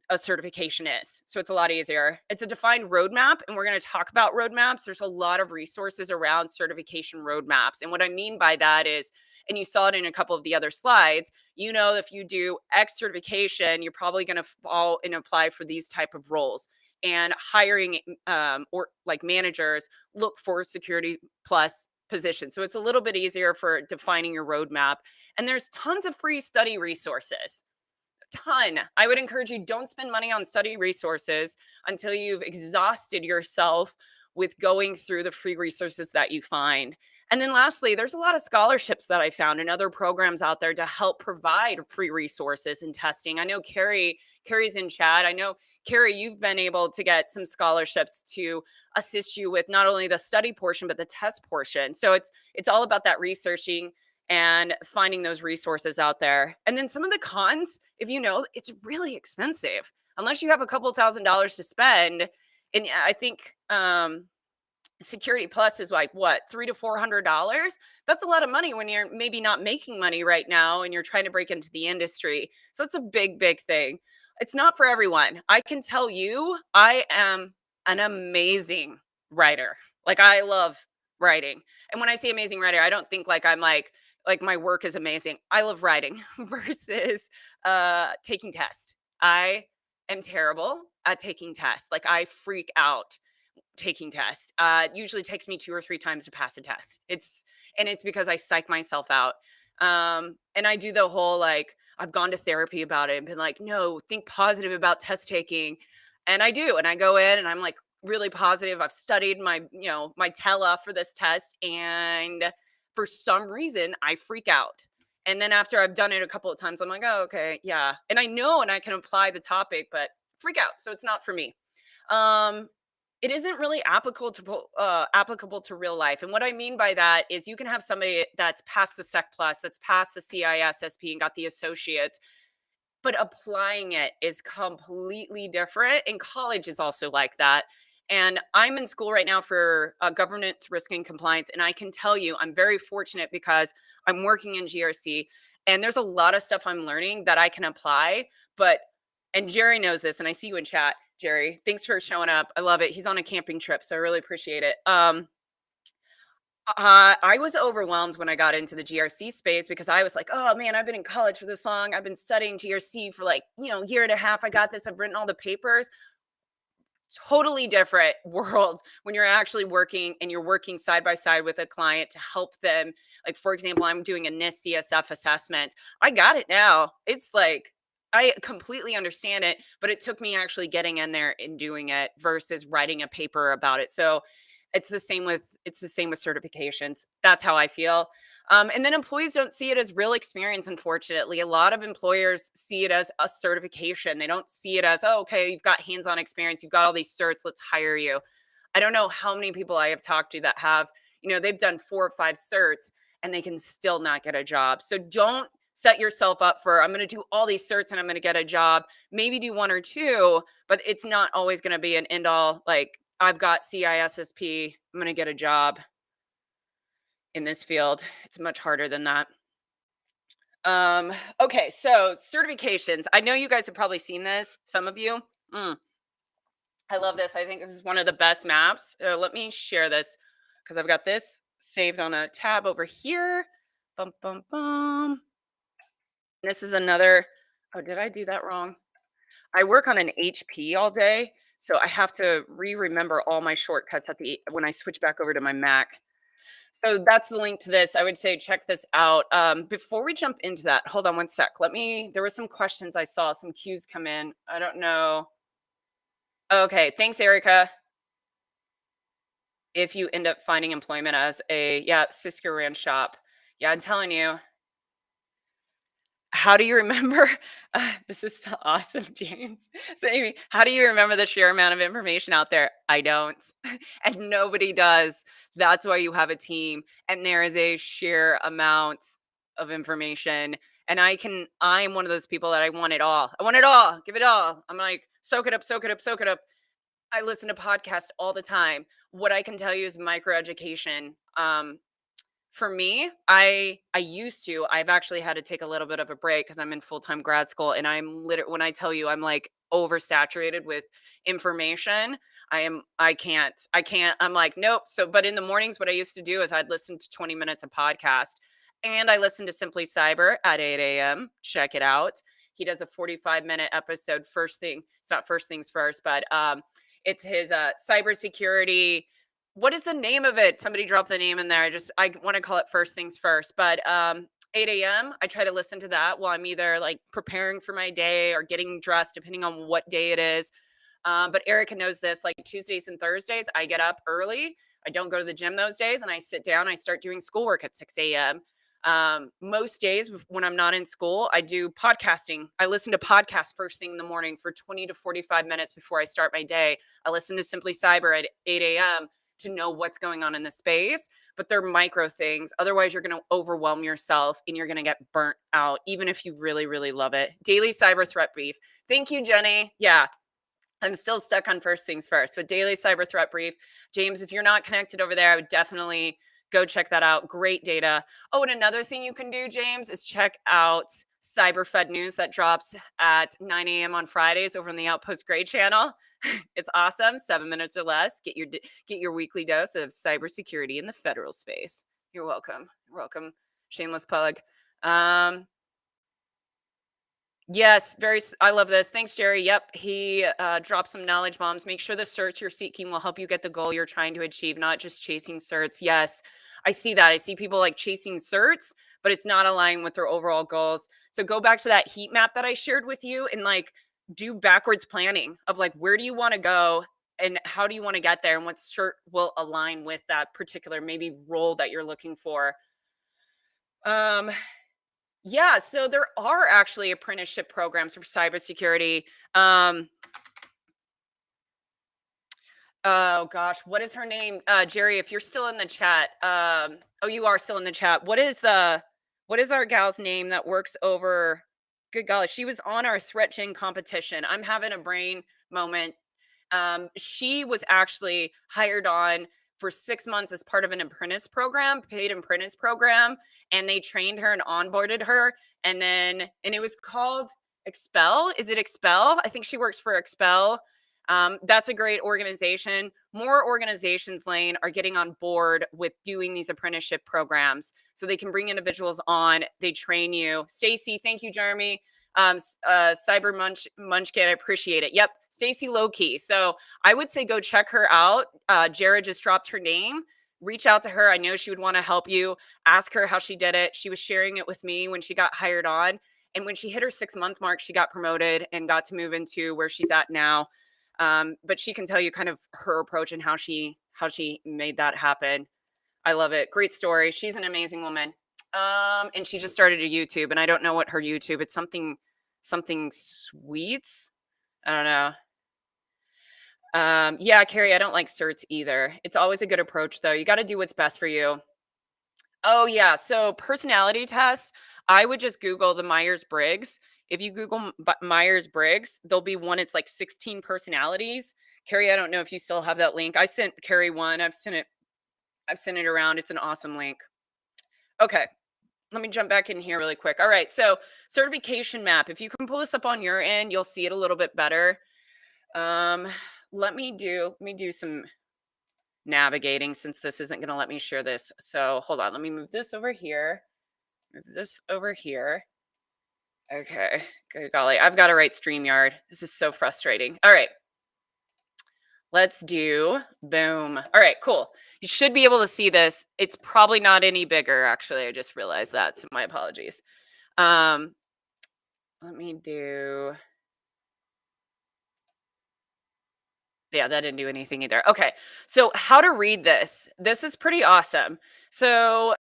S1: a certification is. So it's a lot easier. It's a defined roadmap, and we're going to talk about roadmaps. There's a lot of resources around certification roadmaps. And what I mean by that is, and you saw it in a couple of the other slides, if you do X certification, you're probably going to fall and apply for these type of roles. And hiring or like managers look for security plus positions. So it's a little bit easier for defining your roadmap. And there's tons of free study resources. Ton. I would encourage you, don't spend money on study resources until you've exhausted yourself with going through the free resources that you find. And then lastly, there's a lot of scholarships that I found and other programs out there to help provide free resources and testing. I know Carrie's in chat. I know Carrie, you've been able to get some scholarships to assist you with not only the study portion but the test portion. So it's all about that researching and finding those resources out there. And then some of the cons, if it's really expensive unless you have a couple $1,000s to spend. And I think Security Plus is like what, $300 to $400. That's a lot of money when you're maybe not making money right now and you're trying to break into the industry. So it's a big, big thing. It's not for everyone. I can tell you, I am an amazing writer. Like I love writing. And when I say amazing writer, I don't think like I'm like my work is amazing. I love writing versus taking tests. I am terrible at taking tests. Like I freak out taking tests. It usually takes me 2 or 3 times to pass a test. It's because I psych myself out. And I do the whole, like, I've gone to therapy about it and been like, "No, think positive about test taking." And I do, and I go in and I'm, like, really positive. I've studied my tail off for this test, and for some reason, I freak out. And then after I've done it a couple of times, I'm like, "Oh, okay, yeah." And I know and I can apply the topic, but freak out, so it's not for me. Um, it isn't really applicable to real life, and what I mean by that is you can have somebody that's passed the Sec Plus, that's passed the CISSP, and got the associate, but applying it is completely different. And college is also like that. And I'm in school right now for governance, risk, and compliance. And I can tell you, I'm very fortunate because I'm working in GRC, and there's a lot of stuff I'm learning that I can apply. But, and Jerry knows this, and I see you in chat, Jerry. Thanks for showing up. I love it. He's on a camping trip, so I really appreciate it. I was overwhelmed when I got into the GRC space because I was like, "Oh man, I've been in college for this long. I've been studying GRC for like, year and a half. I got this. I've written all the papers." Totally different world when you're actually working and you're working side by side with a client to help them. Like, for example, I'm doing a NIST CSF assessment. I got it now. It's like I completely understand it, but it took me actually getting in there and doing it versus writing a paper about it. So it's the same with certifications. That's how I feel. And then employees don't see it as real experience, unfortunately. A lot of employers see it as a certification. They don't see it as, oh, okay, you've got hands on experience, you've got all these certs, let's hire you. I don't know how many people I have talked to that have, they've done 4 or 5 certs and they can still not get a job. So don't set yourself up for, I'm going to do all these certs and I'm going to get a job. Maybe do 1 or 2, but it's not always going to be an end all. Like, I've got CISSP, I'm going to get a job in this field. It's much harder than that. Um, okay, so certifications. I know you guys have probably seen this, some of you. Mm, I love this. I think this is one of the best maps. Let me share this because I've got this saved on a tab over here. Bum, bum, bum. This is another. Oh, did I do that wrong? I work on an HP all day, so I have to remember all my shortcuts when I switch back over to my Mac. So that's the link to this. I would say check this out. Before we jump into that, hold on one sec. There were some questions I saw, some cues come in. I don't know. Okay, thanks, Erica. If you end up finding employment as yeah, Sisker ran shop. Yeah, I'm telling you, how do you remember? This is so awesome, James. So, Amy, how do you remember the sheer amount of information out there? I don't. And nobody does. That's why you have a team. And there is a sheer amount of information. And I'm one of those people that I want it all. I want it all. Give it all. I'm like, soak it up, soak it up, soak it up. I listen to podcasts all the time. What I can tell you is microeducation. For me, I've actually had to take a little bit of a break because I'm in full-time grad school, and I'm literally, when I tell you I'm like oversaturated with information, I can't, I'm like, nope. So, but in the mornings, what I used to do is I'd listen to 20 minutes of podcast, and I listened to Simply Cyber at 8 a.m. Check it out. He does a 45-minute episode first thing. It's not first things first, but it's his cybersecurity. What is the name of it? Somebody drop the name in there. I want to call it first things first, but 8 a.m. I try to listen to that while I'm either like preparing for my day or getting dressed, depending on what day it is. But Erica knows this. Like Tuesdays and Thursdays, I get up early. I don't go to the gym those days, and I sit down. I start doing schoolwork at 6 a.m. Most days when I'm not in school, I do podcasting. I listen to podcasts first thing in the morning for 20 to 45 minutes before I start my day. I listen to Simply Cyber at 8 a.m. to know what's going on in the space, but they're micro things. Otherwise, you're going to overwhelm yourself and you're going to get burnt out, even if you really, really love it. Daily cyber threat brief. Thank you, Jenny. Yeah, I'm still stuck on first things first, but daily cyber threat brief. James, if you're not connected over there, I would definitely go check that out. Great data. Oh, and another thing you can do, James, is check out CyberFed News that drops at 9 a.m. on Fridays over on the Outpost Gray channel. It's awesome. 7 minutes or less. Get your weekly dose of cybersecurity in the federal space. You're welcome. You're welcome. Shameless plug. Um, Yes, I love this. Thanks, Jerry. Yep, he dropped some knowledge bombs. Make sure the certs you're seeking will help you get the goal you're trying to achieve, not just chasing certs. Yes, I see that. I see people like chasing certs, but it's not aligned with their overall goals. So go back to that heat map that I shared with you and like do backwards planning of like where do you want to go and how do you want to get there and what cert will align with that particular maybe role that you're looking for. Um, yeah, so there are actually apprenticeship programs for cybersecurity. Um, oh gosh, what is her name? Jerry, if you're still in the chat. Oh, you are still in the chat. What is our gal's name that works over? Good golly, she was on our threat gen competition. I'm having a brain moment. She was actually hired on for 6 months as part of an apprentice program, paid apprentice program, and they trained her and onboarded her. And it was called Expel. Is it Expel? I think she works for Expel. That's a great organization. More organizations, Lane, are getting on board with doing these apprenticeship programs so they can bring individuals on. They train you. Stacy, thank you, Jeremy. Cyber Munchkin, I appreciate it. Yep, Stacy Lowkey. So I would say go check her out. Jared just dropped her name. Reach out to her. I know she would want to help you. Ask her how she did it. She was sharing it with me when she got hired on. And when she hit her 6 month mark, she got promoted and got to move into where she's at now. But she can tell you kind of her approach and how she made that happen. I love it. Great story. She's an amazing woman. And she just started a YouTube, and I don't know what her YouTube. It's something sweets. I don't know. Yeah, Carrie, I don't like certs either. It's always a good approach, though. You got to do what's best for you. Oh, yeah. So, personality tests, I would just Google the Myers Briggs. If you Google Myers Briggs, there'll be one, it's like 16 personalities. Carrie, I don't know if you still have that link. I sent Carrie one. I've sent it around. It's an awesome link. Okay. Let me jump back in here really quick. All right. So, certification map. If you can pull this up on your end, you'll see it a little bit better. Um, let me do some navigating since this isn't going to let me share this. So, hold on. Let me move this over here. Move this over here. Okay. Good golly. I've got to write StreamYard. This is so frustrating. All right. Let's do boom. All right, cool. You should be able to see this. It's probably not any bigger, actually. I just realized that. So my apologies. Um, let me do. Yeah, that didn't do anything either. Okay. So how to read this. This is pretty awesome. So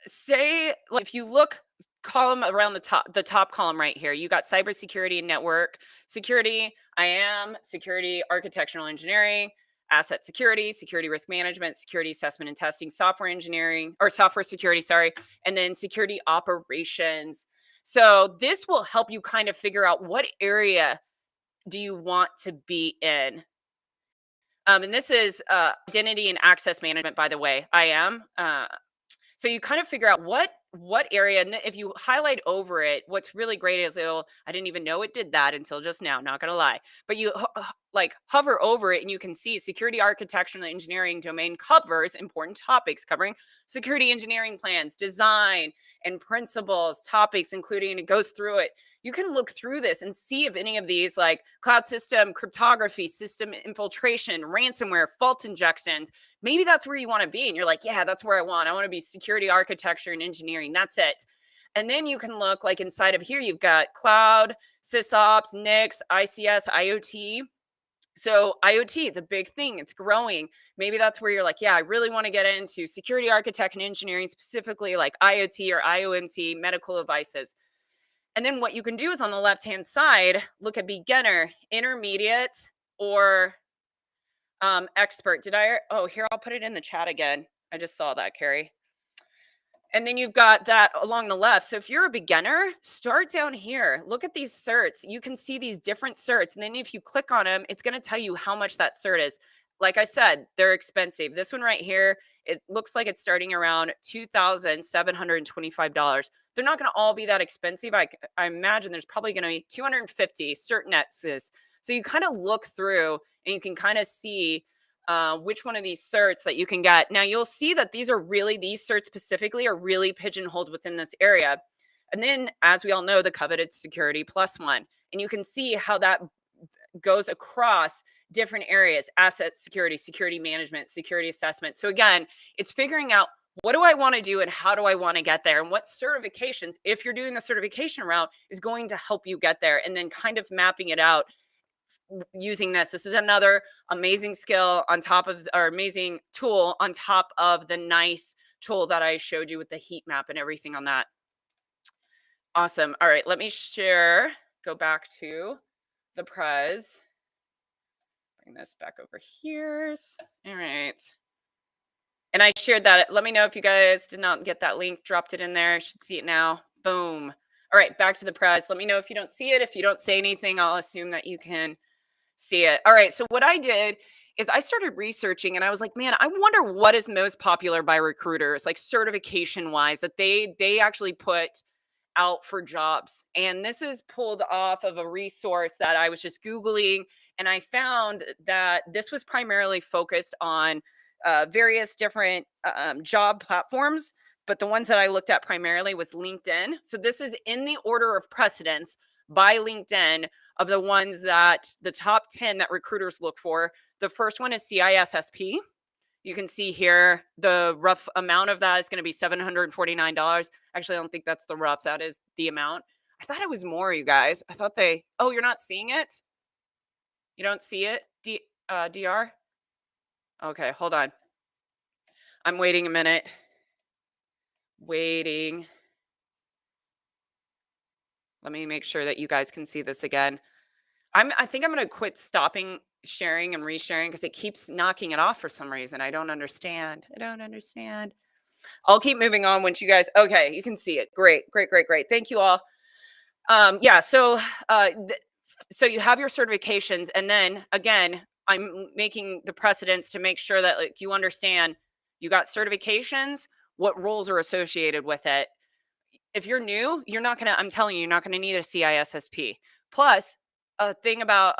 S1: say like if you look column around the top column right here, you got cybersecurity and network security, IAM, security, architectural engineering, asset security, security risk management, security assessment and testing, software engineering or software security, sorry, and then security operations. So this will help you kind of figure out what area do you want to be in. And this is identity and access management, by the way. IAM. So you kind of figure out what area, and if you highlight over it, what's really great is I didn't even know it did that until just now, not gonna lie. But you like hover over it and you can see security architecture and the engineering domain covers important topics covering security engineering plans, design and principles, topics including it goes through it. You can look through this and see if any of these like cloud system cryptography, system infiltration, ransomware, fault injections, maybe that's where you want to be. And you're like, yeah, that's where I want to be security architecture and engineering. That's it. And then you can look like inside of here, you've got cloud, sysops, NICS, ICS, IoT. So IoT, it's a big thing. It's growing. Maybe that's where you're like, yeah, I really want to get into security architect and engineering, specifically like IoT or IOMT, medical devices. And then what you can do is on the left-hand side, look at beginner, intermediate, or expert. Oh, here, I'll put it in the chat again. I just saw that, Carrie. And then you've got that along the left. So if you're a beginner, start down here. Look at these certs. You can see these different certs. And then if you click on them, it's going to tell you how much that cert is. Like I said, they're expensive. This one right here, it looks like it's starting around $2,725. They're not going to all be that expensive. I imagine there's probably going to be 250 cert nexus. So you kind of look through and you can kind of see which one of these certs that you can get. Now you'll see that these certs specifically are really pigeonholed within this area. And then, as we all know, the coveted security plus one. And you can see how that goes across different areas: asset security, security management, security assessment. So, again, it's figuring out what do I want to do and how do I want to get there? And what certifications, if you're doing the certification route, is going to help you get there. And then kind of mapping it out using this. This is another amazing skill on top of, or amazing tool on top of the nice tool that I showed you with the heat map and everything on that. Awesome. All right, let me share, go back to the prez. Bring this back over here. All right. And I shared that. Let me know if you guys did not get that link, dropped it in there. You should see it now. Boom. All right, back to the prez. Let me know if you don't see it. If you don't say anything, I'll assume that you can see it. All right. So what I did is I started researching and I was like, man, I wonder what is most popular by recruiters, like certification wise, that they actually put out for jobs. And this is pulled off of a resource that I was just Googling. And I found that this was primarily focused on various different job platforms. But the ones that I looked at primarily was LinkedIn. So this is in the order of precedence by LinkedIn of the ones that the top 10 that recruiters look for. The first one is CISSP. You can see here the rough amount of that is going to be $749. Actually, I don't think that's the rough. That is the amount. I thought it was more, you guys. I thought oh, you're not seeing it? You don't see it? DR? Okay, hold on. I'm waiting a minute. Waiting. Let me make sure that you guys can see this again. I think I'm going to quit stopping sharing and resharing because it keeps knocking it off for some reason. I don't understand. I don't understand. I'll keep moving on once you guys. Okay, you can see it. Great, great, great, great. Thank you all. Yeah. So, so you have your certifications, and then again, I'm making the precedence to make sure that like you understand. You got certifications. What roles are associated with it? If you're new, you're not gonna. I'm telling you, you're not gonna need a CISSP. Plus, a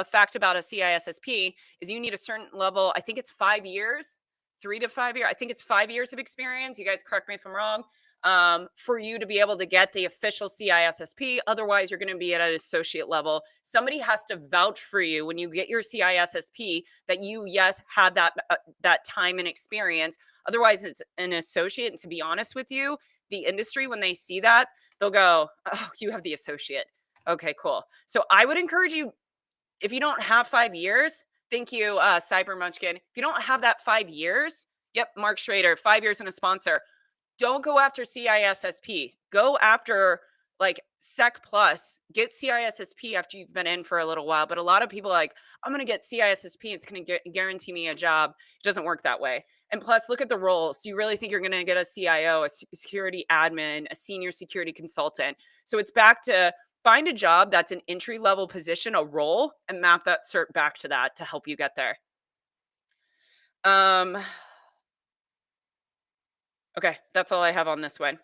S1: fact about a CISSP is you need a certain level. I think it's 5 years, 3 to 5 years. I think it's 5 years of experience. You guys correct me if I'm wrong. For you to be able to get the official CISSP, otherwise you're going to be at an associate level. Somebody has to vouch for you when you get your CISSP that you, yes, had that time and experience. Otherwise, it's an associate. And to be honest with you, the industry, when they see that, they'll go, "Oh, you have the associate. Okay, cool." So I would encourage you, if you don't have 5 years, thank you, Cyber Munchkin. If you don't have that 5 years, yep, Mark Schrader, 5 years and a sponsor. Don't go after CISSP. Go after like Sec Plus. Get CISSP after you've been in for a little while. But a lot of people are like, I'm going to get CISSP. It's going to guarantee me a job. It doesn't work that way. And plus, look at the roles. Do you really think you're going to get a CIO, a security admin, a senior security consultant? So it's back to find a job that's an entry level position, a role, and map that cert back to that to help you get there. Um, okay, that's all I have on this one.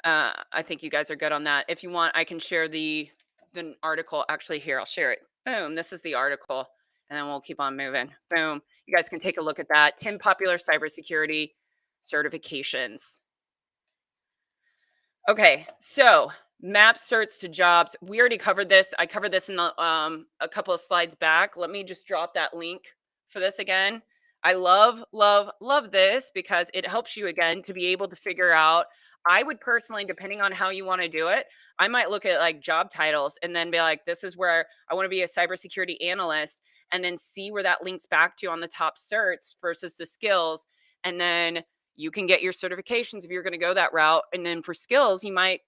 S1: I think you guys are good on that. If you want, I can share the article. Actually, here, I'll share it. Boom, this is the article, and then we'll keep on moving. Boom, you guys can take a look at that. 10 popular cybersecurity certifications. Okay, so map certs to jobs. We already covered this. I covered this in the a couple of slides back. Let me just drop that link for this again. I love, love, love this because it helps you again to be able to figure out. I would personally, depending on how you want to do it, I might look at like job titles and then be like, this is where I want to be a cybersecurity analyst, and then see where that links back to on the top certs versus the skills. And then you can get your certifications if you're going to go that route. And then for skills, you might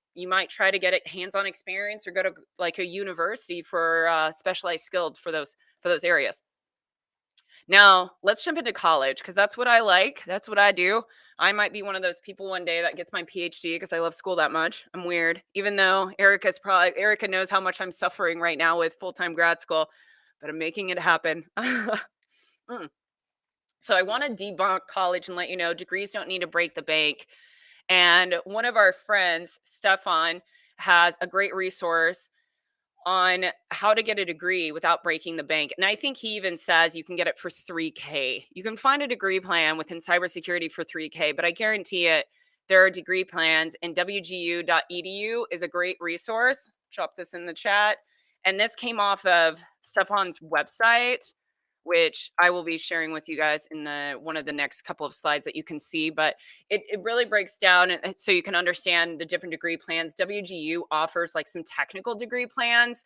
S1: try to get it hands-on experience or go to like a university for specialized skilled for those areas. Now let's jump into college because that's what I like. That's what I do. I might be one of those people one day that gets my PhD because I love school that much. I'm weird, even though Erica knows how much I'm suffering right now with full-time grad school, but I'm making it happen. Mm. So I want to debunk college and let you know degrees don't need to break the bank. And one of our friends, Stefan, has a great resource on how to get a degree without breaking the bank. And I think he even says you can get it for 3K. You can find a degree plan within cybersecurity for 3K, but I guarantee it, there are degree plans, and wgu.edu is a great resource. Drop this in the chat. And this came off of Stefan's website, which I will be sharing with you guys in the one of the next couple of slides that you can see. But it really breaks down so you can understand the different degree plans. WGU offers like some technical degree plans.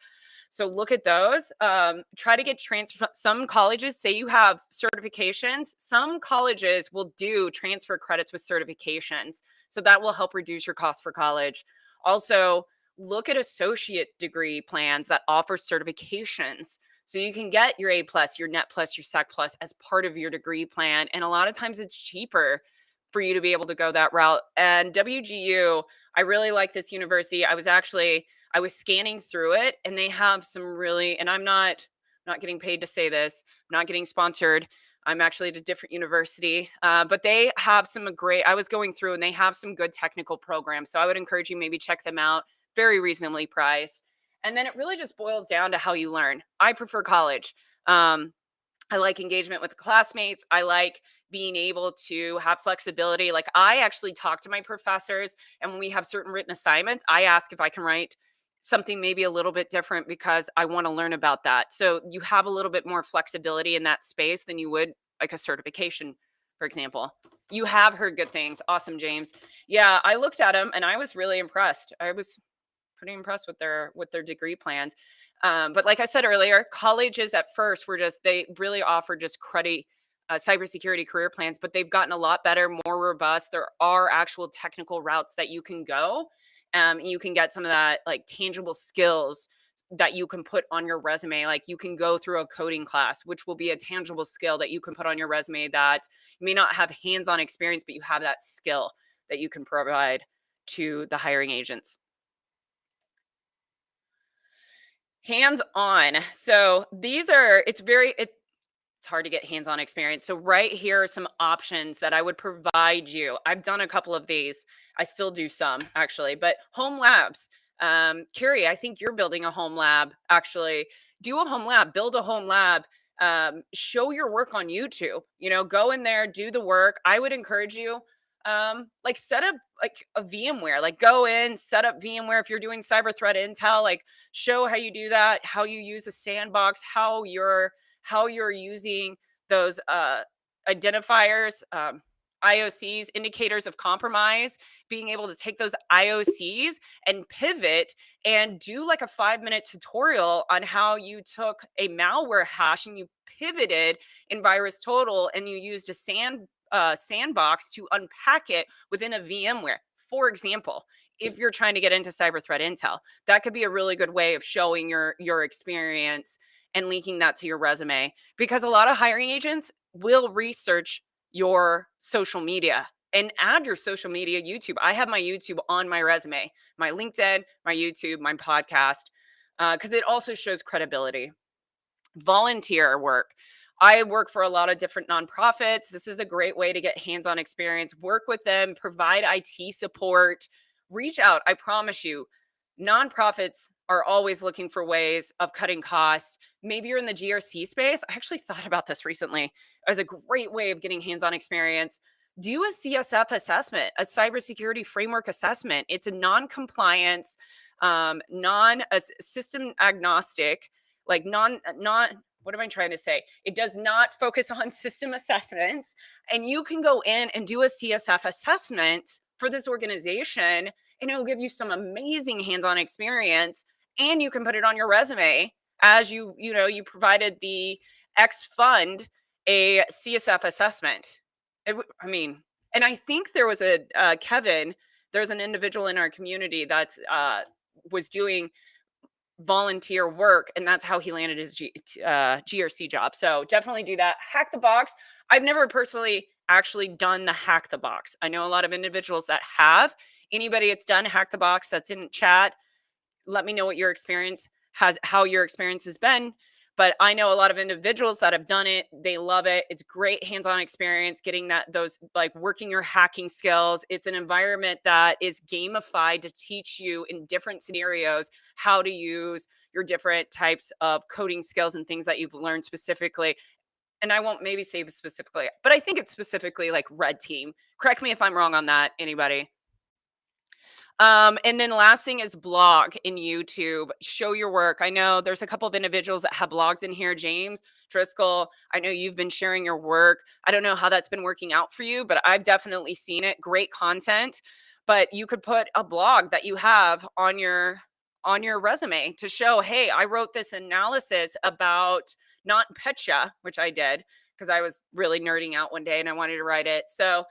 S1: So look at those. Try to get transfer. Some colleges say you have certifications. Some colleges will do transfer credits with certifications. So that will help reduce your cost for college. Also, look at associate degree plans that offer certifications. So you can get your A plus, your net plus, your sec plus as part of your degree plan. And a lot of times it's cheaper for you to be able to go that route. And WGU, I really like this university. I was scanning through it, and they have some really, and I'm not getting paid to say this, I'm not getting sponsored. I'm actually at a different university, but they have some great. I was going through, and they have some good technical programs. So I would encourage you maybe check them out. Very reasonably priced. And then it really just boils down to how you learn. I prefer college. Um, I like engagement with the classmates. I like being able to have flexibility. Like I actually talk to my professors, and when we have certain written assignments, I ask if I can write something maybe a little bit different because I want to learn about that. So you have a little bit more flexibility in that space than you would like a certification, for example. You have heard good things. Awesome, James. Yeah, I looked at them and I was really impressed. I was pretty impressed with their degree plans. But like I said earlier, colleges at first were just they really offered just cruddy cybersecurity career plans, but they've gotten a lot better, more robust. There are actual technical routes that you can go. You can get some of that like tangible skills that you can put on your resume. Like you can go through a coding class, which will be a tangible skill that you can put on your resume that you may not have hands-on experience, but you have that skill that you can provide to the hiring agents. Hands on. So these are, it's hard to get hands on experience. So, right here are some options that I would provide you. I've done a couple of these. I still do some actually, but home labs. Carrie, I think you're building a home lab actually. Do a home lab, build a home lab. Show your work on YouTube. You know, go in there, do the work. I would encourage you. Like set up like a VMware, like go in, set up VMware if you're doing cyber threat intel, like show how you do that, how you use a sandbox, how you're using those identifiers, IOCs, indicators of compromise, being able to take those IOCs and pivot and do like a 5-minute tutorial on how you took a malware hash and you pivoted in Virus Total and you used a sandbox to unpack it within a VMware. For example, if you're trying to get into cyber threat intel, that could be a really good way of showing your experience and linking that to your resume because a lot of hiring agents will research your social media and add your social media YouTube. I have my YouTube on my resume, my LinkedIn, my YouTube, my podcast, because it also shows credibility. Volunteer work. I work for a lot of different nonprofits. This is a great way to get hands on experience, work with them, provide IT support, reach out. I promise you, nonprofits are always looking for ways of cutting costs. Maybe you're in the GRC space. I actually thought about this recently as a great way of getting hands on experience. Do a CSF assessment, a cybersecurity framework assessment. It's a non compliance, non system agnostic, like non what am I trying to say? It does not focus on system assessments. And you can go in and do a CSF assessment for this organization, and it'll give you some amazing hands-on experience. And you can put it on your resume as you provided the X fund a CSF assessment. I mean, and I think there was a Kevin, there's an individual in our community that's was doing volunteer work, and that's how he landed his GRC job. So definitely do that. Hack the box. I've never personally actually done the hack the box. I know a lot of individuals that have. Anybody that's done hack the box that's in chat, let me know what your experience how your experience has been. But I know a lot of individuals that have done it. They love it. It's great hands-on experience, getting those like working your hacking skills. It's an environment that is gamified to teach you in different scenarios how to use your different types of coding skills and things that you've learned specifically. And I won't maybe say specifically, but I think it's specifically like red team. Correct me if I'm wrong on that, anybody. And then last thing is blog in YouTube. Show your work. I know there's a couple of individuals that have blogs in here. James Driscoll, I know you've been sharing your work. I don't know how that's been working out for you, but I've definitely seen it. Great content. But you could put a blog that you have on your resume to show, hey, I wrote this analysis about NotPetya, which I did because I was really nerding out one day and I wanted to write it. So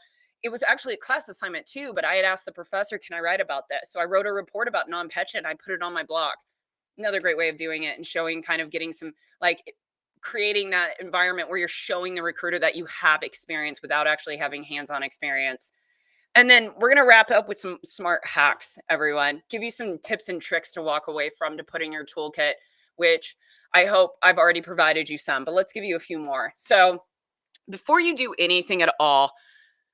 S1: it was actually a class assignment too, but I had asked the professor, can I write about this? So I wrote a report about NotPetya and I put it on my blog. Another great way of doing it and showing kind of getting some like creating that environment where you're showing the recruiter that you have experience without actually having hands-on experience. And then we're going to wrap up with some smart hacks, everyone. Give you some tips and tricks to walk away from to put in your toolkit, which I hope I've already provided you some, but let's give you a few more. So before you do anything at all,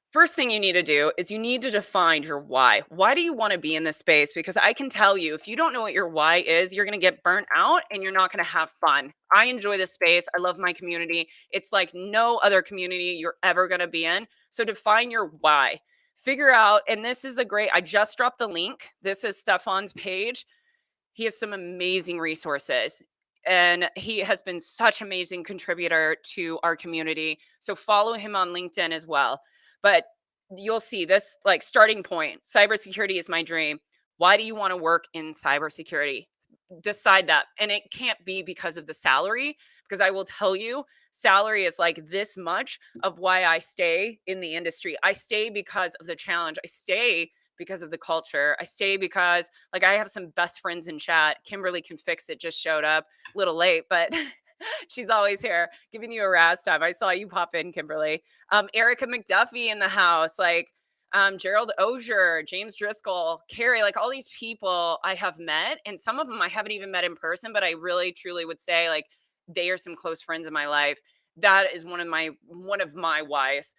S1: first thing you need to do is you need to define your why. Why do you want to be in this space? Because I can tell you, if you don't know what your why is, you're going to get burnt out and you're not going to have fun. I enjoy this space. I love my community. It's like no other community you're ever going to be in. So define your why. Figure out, and this is a great, I just dropped the link. This is Stefan's page. He has some amazing resources and he has been such an amazing contributor to our community. So follow him on LinkedIn as well. But you'll see this like starting point. Cybersecurity is my dream. Why do you want to work in cybersecurity? Decide that. And it can't be because of the salary, because I will tell you, salary is like this much of why I stay in the industry. I stay because of the challenge. I stay because of the culture. I stay because like I have some best friends in chat. Kimberly can fix it, just showed up a little late, but she's always here giving you a razz time. I saw you pop in, Kimberly. Erica McDuffie in the house, like Gerald Ozier, James Driscoll, Carrie, like all these people I have met, and some of them I haven't even met in person, but I really truly would say like they are some close friends in my life. That is one of my whys.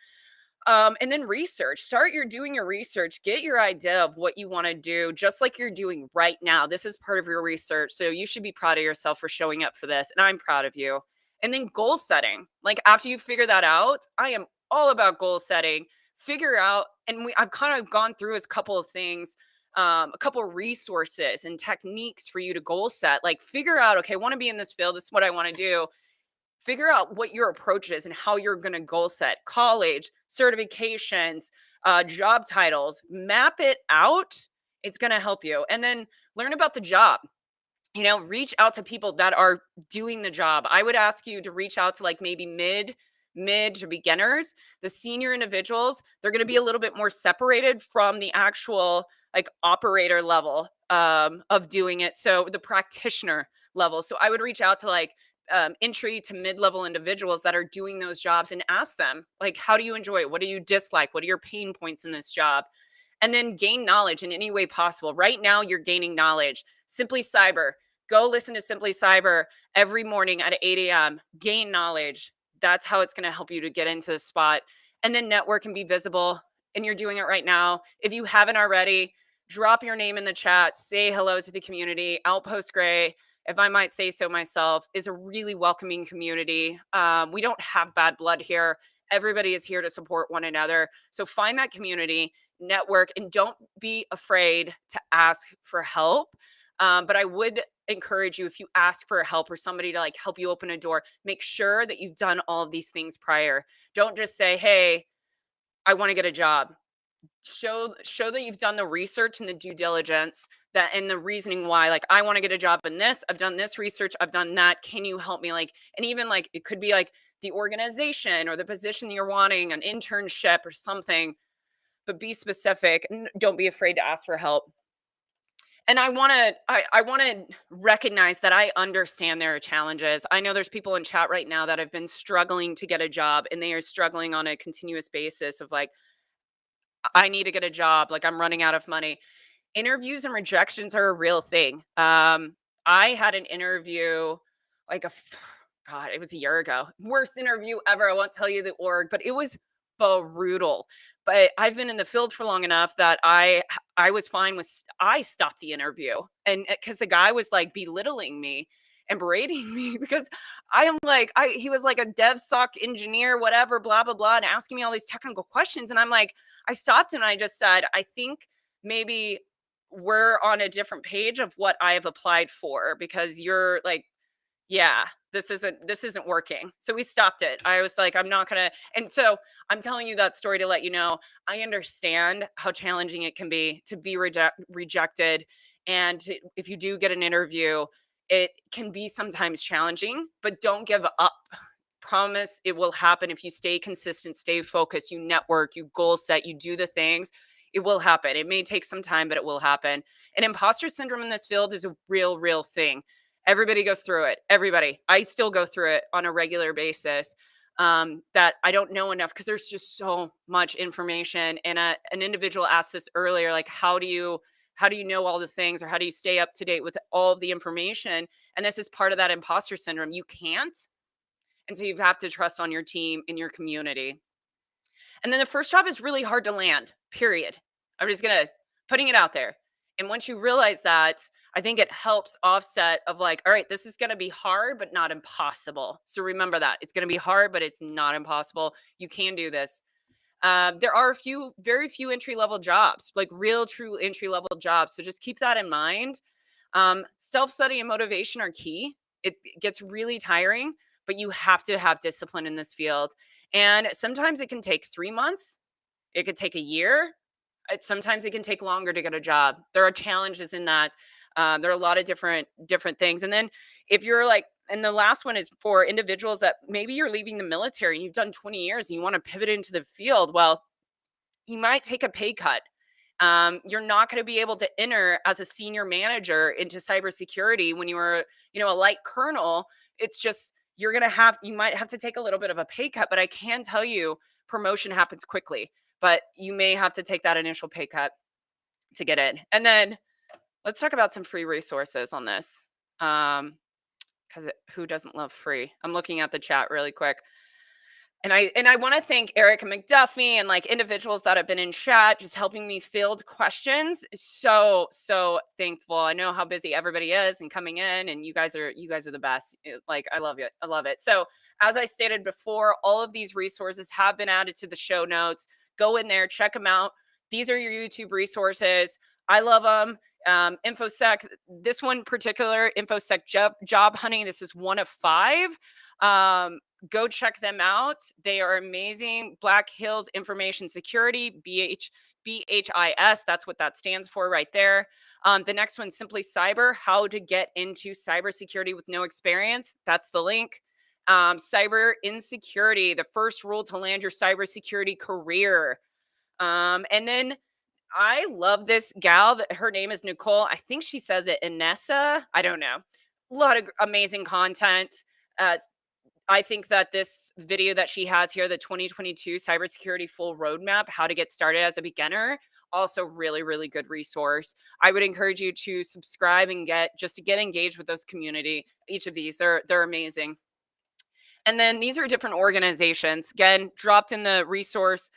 S1: And then research. Start your doing your research. Get your idea of what you want to do, just like you're doing right now. This is part of your research. So you should be proud of yourself for showing up for this. And I'm proud of you. And then goal setting. Like after you figure that out, I am all about goal setting. Figure out, and I've kind of gone through as a couple of things, a couple of resources and techniques for you to goal set. Like figure out, okay, I want to be in this field. This is what I want to do. Figure out what your approach is and how you're going to goal set college, certifications, job titles, map it out. It's going to help you. And then learn about the job. You know, reach out to people that are doing the job. I would ask you to reach out to like maybe mid to beginners. The senior individuals, they're going to be a little bit more separated from the actual like operator level of doing it. So the practitioner level. So I would reach out to like entry to mid-level individuals that are doing those jobs and ask them like, how do you enjoy it? What do you dislike? What are your pain points in this job? And then gain knowledge in any way possible. Right now you're gaining knowledge. Simply Cyber, go listen to Simply Cyber every morning at 8 a.m. Gain knowledge. That's how it's going to help you to get into the spot. And then network and be visible. And you're doing it right now. If you haven't already, drop your name in the chat. Say hello to the community. Outpost Gray, if I might say so myself, is a really welcoming community. We don't have bad blood here. Everybody is here to support one another. So find that community, network, and don't be afraid to ask for help. But I would encourage you, if you ask for help or somebody to like help you open a door, make sure that you've done all of these things prior. Don't just say, hey, I want to get a job. Show that you've done the research and the due diligence, that and the reasoning why, like, I want to get a job in this, I've done this research, I've done that, can you help me? Like, and even like it could be like the organization or the position you're wanting, an internship or something, but be specific and don't be afraid to ask for help. And I want to recognize that I understand there are challenges. I know there's people in chat right now that have been struggling to get a job and they are struggling on a continuous basis of like, I need to get a job, like I'm running out of money. Interviews and rejections are a real thing. I had an interview like God, it was a year ago. Worst interview ever. I won't tell you the org, but it was brutal. But I've been in the field for long enough that I was fine with I stopped the interview and because the guy was like belittling me and berating me because I am like he was like a DevSoc engineer, whatever, blah blah blah, and asking me all these technical questions, and I'm like I stopped and I just said I think maybe we're on a different page of what I have applied for because you're like, yeah, this isn't working. So we stopped it. I was like, I'm not gonna. And so I'm telling you that story to let you know I understand how challenging it can be to be rejected, and if you do get an interview, it can be sometimes challenging. But don't give up. Promise it will happen if you stay consistent, stay focused, you network, you goal set, you do the things. It will happen. It may take some time, but it will happen. And imposter syndrome in this field is a real thing. Everybody goes through it. Everybody. I still go through it on a regular basis. That I don't know enough because there's just so much information. And an individual asked this earlier, like, how do you know all the things, or how do you stay up to date with all of the information? And this is part of that imposter syndrome. You can't, and so you have to trust on your team, in your community. And then the first job is really hard to land, period. I'm just gonna putting it out there. And once you realize that, I think it helps offset of like, all right, this is gonna be hard, but not impossible. So remember that it's gonna be hard, but it's not impossible. You can do this. There are very few entry level jobs, like real, true entry level jobs. So just keep that in mind. Self study and motivation are key. It gets really tiring, but you have to have discipline in this field. And sometimes it can take 3 months, it could take a year. Sometimes it can take longer to get a job. There are challenges in that. There are a lot of different things. And then if you're like, and the last one is for individuals that maybe you're leaving the military and you've done 20 years and you want to pivot into the field. Well, you might take a pay cut. You're not going to be able to enter as a senior manager into cybersecurity when you were, a light colonel. It's just you might have to take a little bit of a pay cut, but I can tell you promotion happens quickly. But you may have to take that initial pay cut to get in. And then let's talk about some free resources on this. Because who doesn't love free? I'm looking at the chat really quick. And I want to thank Erica McDuffie and like individuals that have been in chat just helping me field questions. So thankful. I know how busy everybody is and coming in, and you guys are the best. Like I love it. I love it. So as I stated before, all of these resources have been added to the show notes. Go in there, check them out. These are your YouTube resources. I love them. InfoSec, this one particular, InfoSec job hunting. This is one of 5. Go check them out. They are amazing. Black Hills Information Security, BHIS. That's what that stands for right there. The next one, Simply Cyber, how to get into cybersecurity with no experience. That's the link. Cyber Insecurity, the first rule to land your cybersecurity career. And then I love this gal. Her name is Nicole. I think she says it Inessa. I don't know. A lot of amazing content. Uh, I think that this video that she has here, the 2022 cybersecurity full roadmap, how to get started as a beginner, also really good resource. I would encourage you to subscribe and get engaged with those community. Each of these, they're amazing. And then these are different organizations. Again, dropped in the resources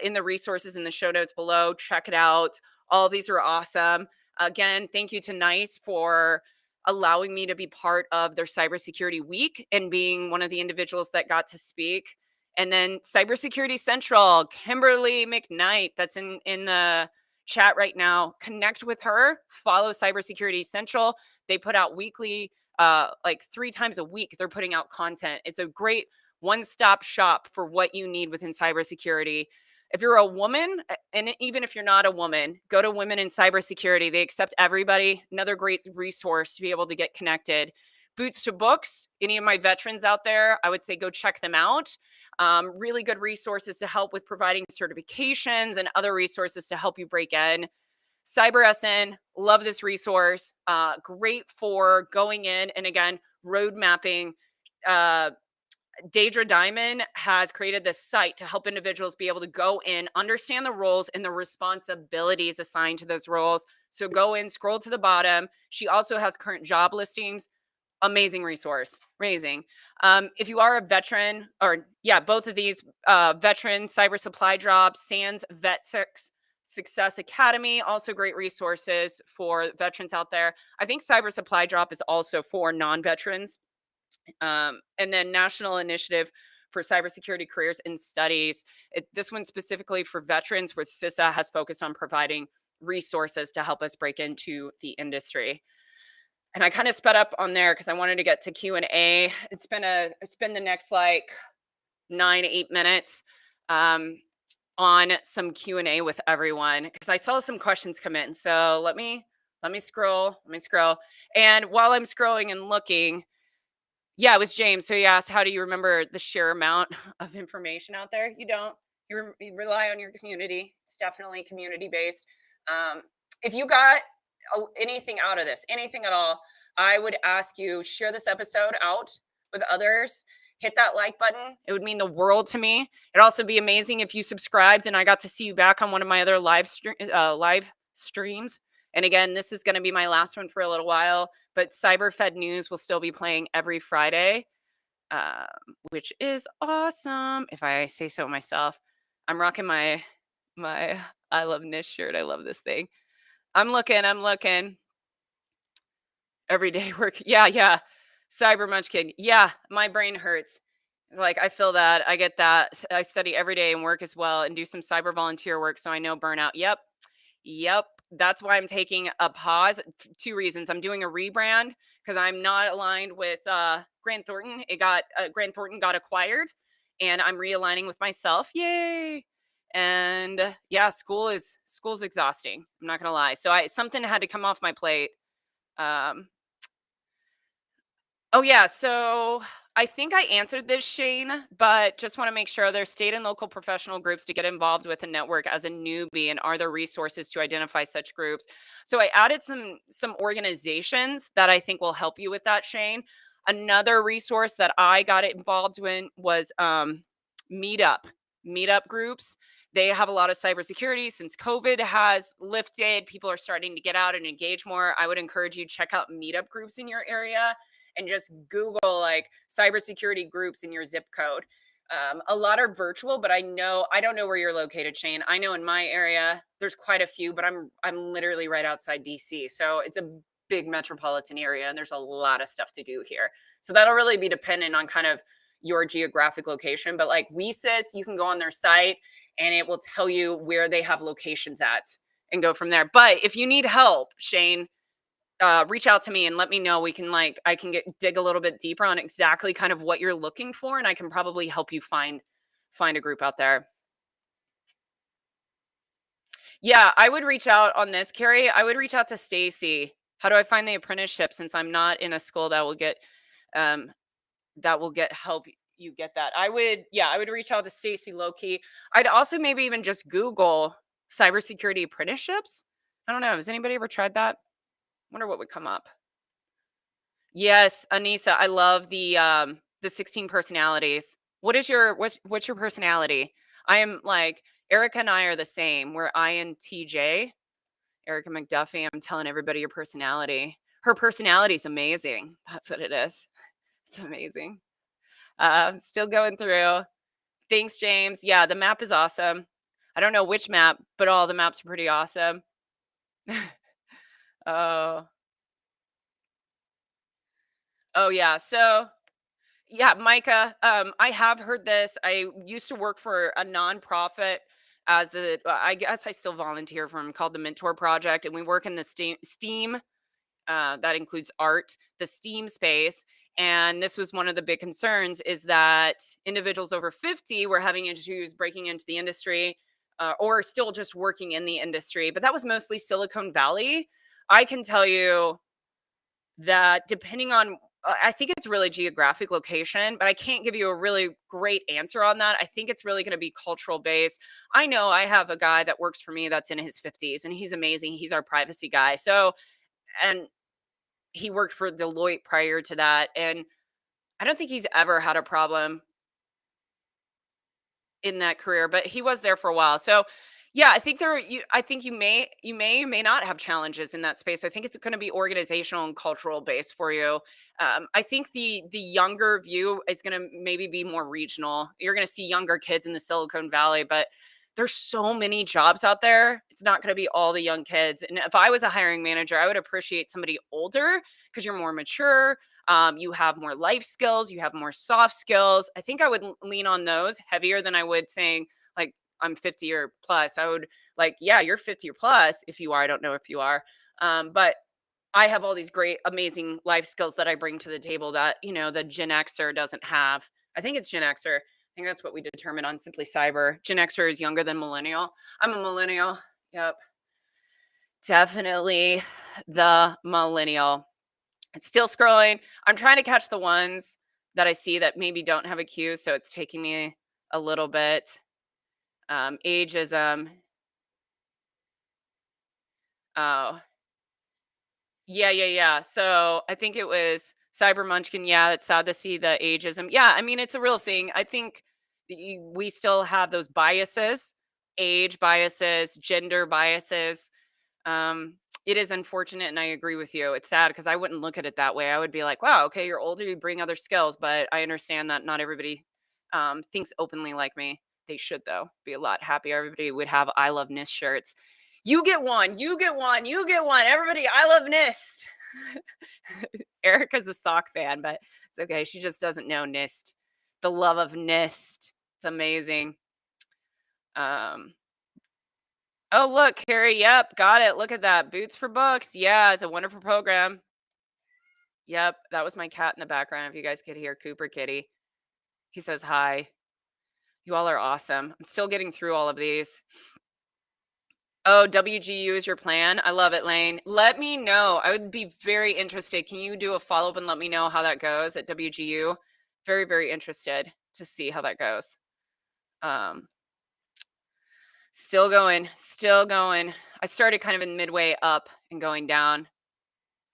S1: in the show notes below. Check it out. All of these are awesome. Again, thank you to NIST for allowing me to be part of their cybersecurity week and being one of the individuals that got to speak. And then Cybersecurity Central, Kimberly McKnight, that's in the chat right now. Connect with her. Follow Cybersecurity Central. They put out weekly, like 3 times a week. They're putting out content. It's a great one-stop shop for what you need within cybersecurity. If you're a woman, and even if you're not a woman, go to Women in Cybersecurity. They accept everybody. Another great resource to be able to get connected. Boots to Books, any of my veterans out there, I would say go check them out. Really good resources to help with providing certifications and other resources to help you break in. CyberSN, love this resource. Great for going in and again, road mapping. Daedra Diamond has created this site to help individuals be able to go in, understand the roles and the responsibilities assigned to those roles. So go in, scroll to the bottom. She also has current job listings. Amazing resource. Amazing. If you are a veteran, or yeah, both of these veteran cyber supply jobs, SANS Success Academy, also great resources for veterans out there. I think Cyber Supply Drop is also for non-veterans. And then National Initiative for Cybersecurity Careers and Studies. This one specifically for veterans, where CISA has focused on providing resources to help us break into the industry. And I kind of sped up on there because I wanted to get to Q&A. It's been the next like 9, 8 minutes um, on some Q&A with everyone because I saw some questions come in. So let me scroll. And while I'm scrolling and looking, yeah, it was James. So he asked, how do you remember the sheer amount of information out there? You don't. You rely on your community. It's definitely community based. Um, if you got anything out of this, anything at all, I would ask you share this episode out with others. Hit that like button. It would mean the world to me. It'd also be amazing if you subscribed and I got to see you back on one of my other live streams. And again, this is going to be my last one for a little while, but CyberFed News will still be playing every Friday, which is awesome. If I say so myself, I'm rocking my I love NIST shirt. I love this thing. I'm looking everyday work. Yeah, yeah. Cyber munchkin. Yeah, my brain hurts. Like I feel that. I get that. I study every day and work as well and do some cyber volunteer work so I know burnout. Yep. Yep. That's why I'm taking a pause. 2 reasons. I'm doing a rebrand because I'm not aligned with Grant Thornton. Grant Thornton got acquired and I'm realigning with myself. Yay. And yeah, school's exhausting. I'm not gonna lie. So I something had to come off my plate. Um, Oh, yeah. So I think I answered this, Shane, but just want to make sure there's state and local professional groups to get involved with a network as a newbie, and are there resources to identify such groups? So I added some organizations that I think will help you with that, Shane. Another resource that I got involved in was Meetup. Meetup groups. They have a lot of cybersecurity since COVID has lifted. People are starting to get out and engage more. I would encourage you to check out meetup groups in your area and just Google like cybersecurity groups in your zip code. A lot are virtual, but I don't know where you're located, Shane. I know in my area there's quite a few, but I'm literally right outside DC, so it's a big metropolitan area, and there's a lot of stuff to do here. So that'll really be dependent on kind of your geographic location. But like WeSys, you can go on their site and it will tell you where they have locations at and go from there. But if you need help, Shane, reach out to me and let me know. We can like I can dig a little bit deeper on exactly kind of what you're looking for, and I can probably help you find a group out there. Yeah, I would reach out on this, Carrie. I would reach out to Stacy. How do I find the apprenticeship since I'm not in a school um that will get help you get that? I would reach out to Stacy Loki. I'd also maybe even just Google cybersecurity apprenticeships. I don't know. Has anybody ever tried that? Wonder what would come up. Yes, Anissa, I love the 16 personalities. What's your personality? I am like Erica and I are the same. We're INTJ. Erica McDuffie. I'm telling everybody your personality. Her personality is amazing. That's what it is. It's amazing. Still going through. Thanks, James. Yeah, the map is awesome. I don't know which map, but all the maps are pretty awesome. Oh, oh yeah. So yeah, Micah, I have heard this. I used to work for a nonprofit I guess I still volunteer for them called the Mentor Project, and we work in the STEAM, that includes art, the STEAM space. And this was one of the big concerns is that individuals over 50 were having issues breaking into the industry or still just working in the industry. But that was mostly Silicon Valley. I can tell you that depending on I think it's really geographic location, but I can't give you a really great answer on that. I think it's really going to be cultural based. I know I have a guy that works for me that's in his 50s and he's amazing. He's our privacy guy. So, and he worked for Deloitte prior to that. And I don't think he's ever had a problem in that career, but he was there for a while. So, yeah, I think you may not have challenges in that space. I think it's going to be organizational and cultural based for you. I think the younger view is going to maybe be more regional. You're going to see younger kids in the Silicon Valley, but there's so many jobs out there. It's not going to be all the young kids. And if I was a hiring manager, I would appreciate somebody older because you're more mature. You have more life skills, you have more soft skills. I think I would lean on those heavier than I would saying like I'm 50 or plus. I would like, yeah, you're 50 or plus if you are. I don't know if you are. But I have all these great, amazing life skills that I bring to the table that, the Gen Xer doesn't have. I think it's Gen Xer. I think that's what we determine on Simply Cyber. Gen Xer is younger than millennial. I'm a millennial. Yep. Definitely the millennial. It's still scrolling. I'm trying to catch the ones that I see that maybe don't have a queue. So it's taking me a little bit. Ageism. Oh, yeah, yeah, yeah. So I think it was Cyber Munchkin. Yeah, it's sad to see the ageism. Yeah, I mean, it's a real thing. I think we still have those biases, age biases, gender biases. It is unfortunate, and I agree with you. It's sad because I wouldn't look at it that way. I would be like, wow, okay, you're older, you bring other skills, but I understand that not everybody thinks openly like me. They should, though, be a lot happier. Everybody would have I Love NIST shirts. You get one, you get one, you get one. Everybody, I love NIST. Erica's a sock fan, but it's okay. She just doesn't know NIST. The love of NIST. It's amazing. Um, oh, look, Carrie. Yep, got it. Look at that. Boots for Books. Yeah, it's a wonderful program. Yep, that was my cat in the background. If you guys could hear Cooper Kitty, he says hi. You all are awesome. I'm still getting through all of these. Oh, WGU is your plan. I love it, Lane. Let me know. I would be very interested. Can you do a follow up and let me know how that goes at WGU? Very, very interested to see how that goes. Um, Still going, still going. I started kind of in midway up and going down.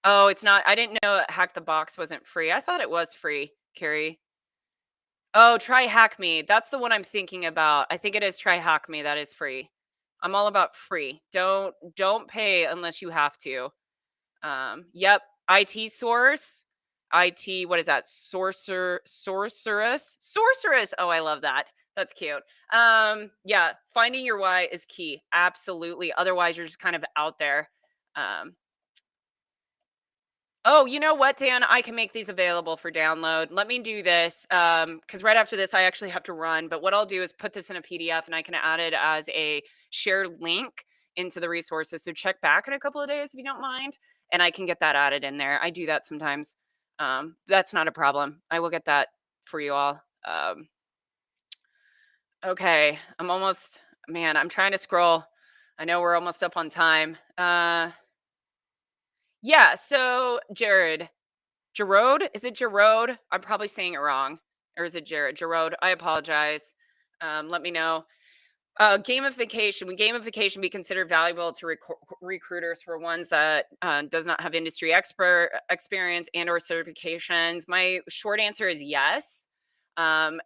S1: Oh, it's not. I didn't know that Hack the Box wasn't free. I thought it was free, Carrie. Oh, try Hack Me. That's the one I'm thinking about. I think it is Try Hack Me. That is free. I'm all about free. Don't pay unless you have to. Yep. IT source. IT, what is that? Sorceress. Oh, I love that. That's cute. Yeah, finding your why is key. Absolutely. Otherwise, you're just kind of out there. Um, Oh, you know what, Dan? I can make these available for download. Let me do this because right after this, I actually have to run. But what I'll do is put this in a PDF and I can add it as a shared link into the resources. So check back in a couple of days if you don't mind, and I can get that added in there. I do that sometimes. That's not a problem. I will get that for you all. Okay, man, I'm trying to scroll. I know we're almost up on time. Yeah, so Jared. Jarode? Is it Jarode? I'm probably saying it wrong. Or is it Jared? Jarode. I apologize. Let me know. Gamification. Would gamification be considered valuable to recruiters for ones that does not have industry expert experience and or certifications? My short answer is yes. Um,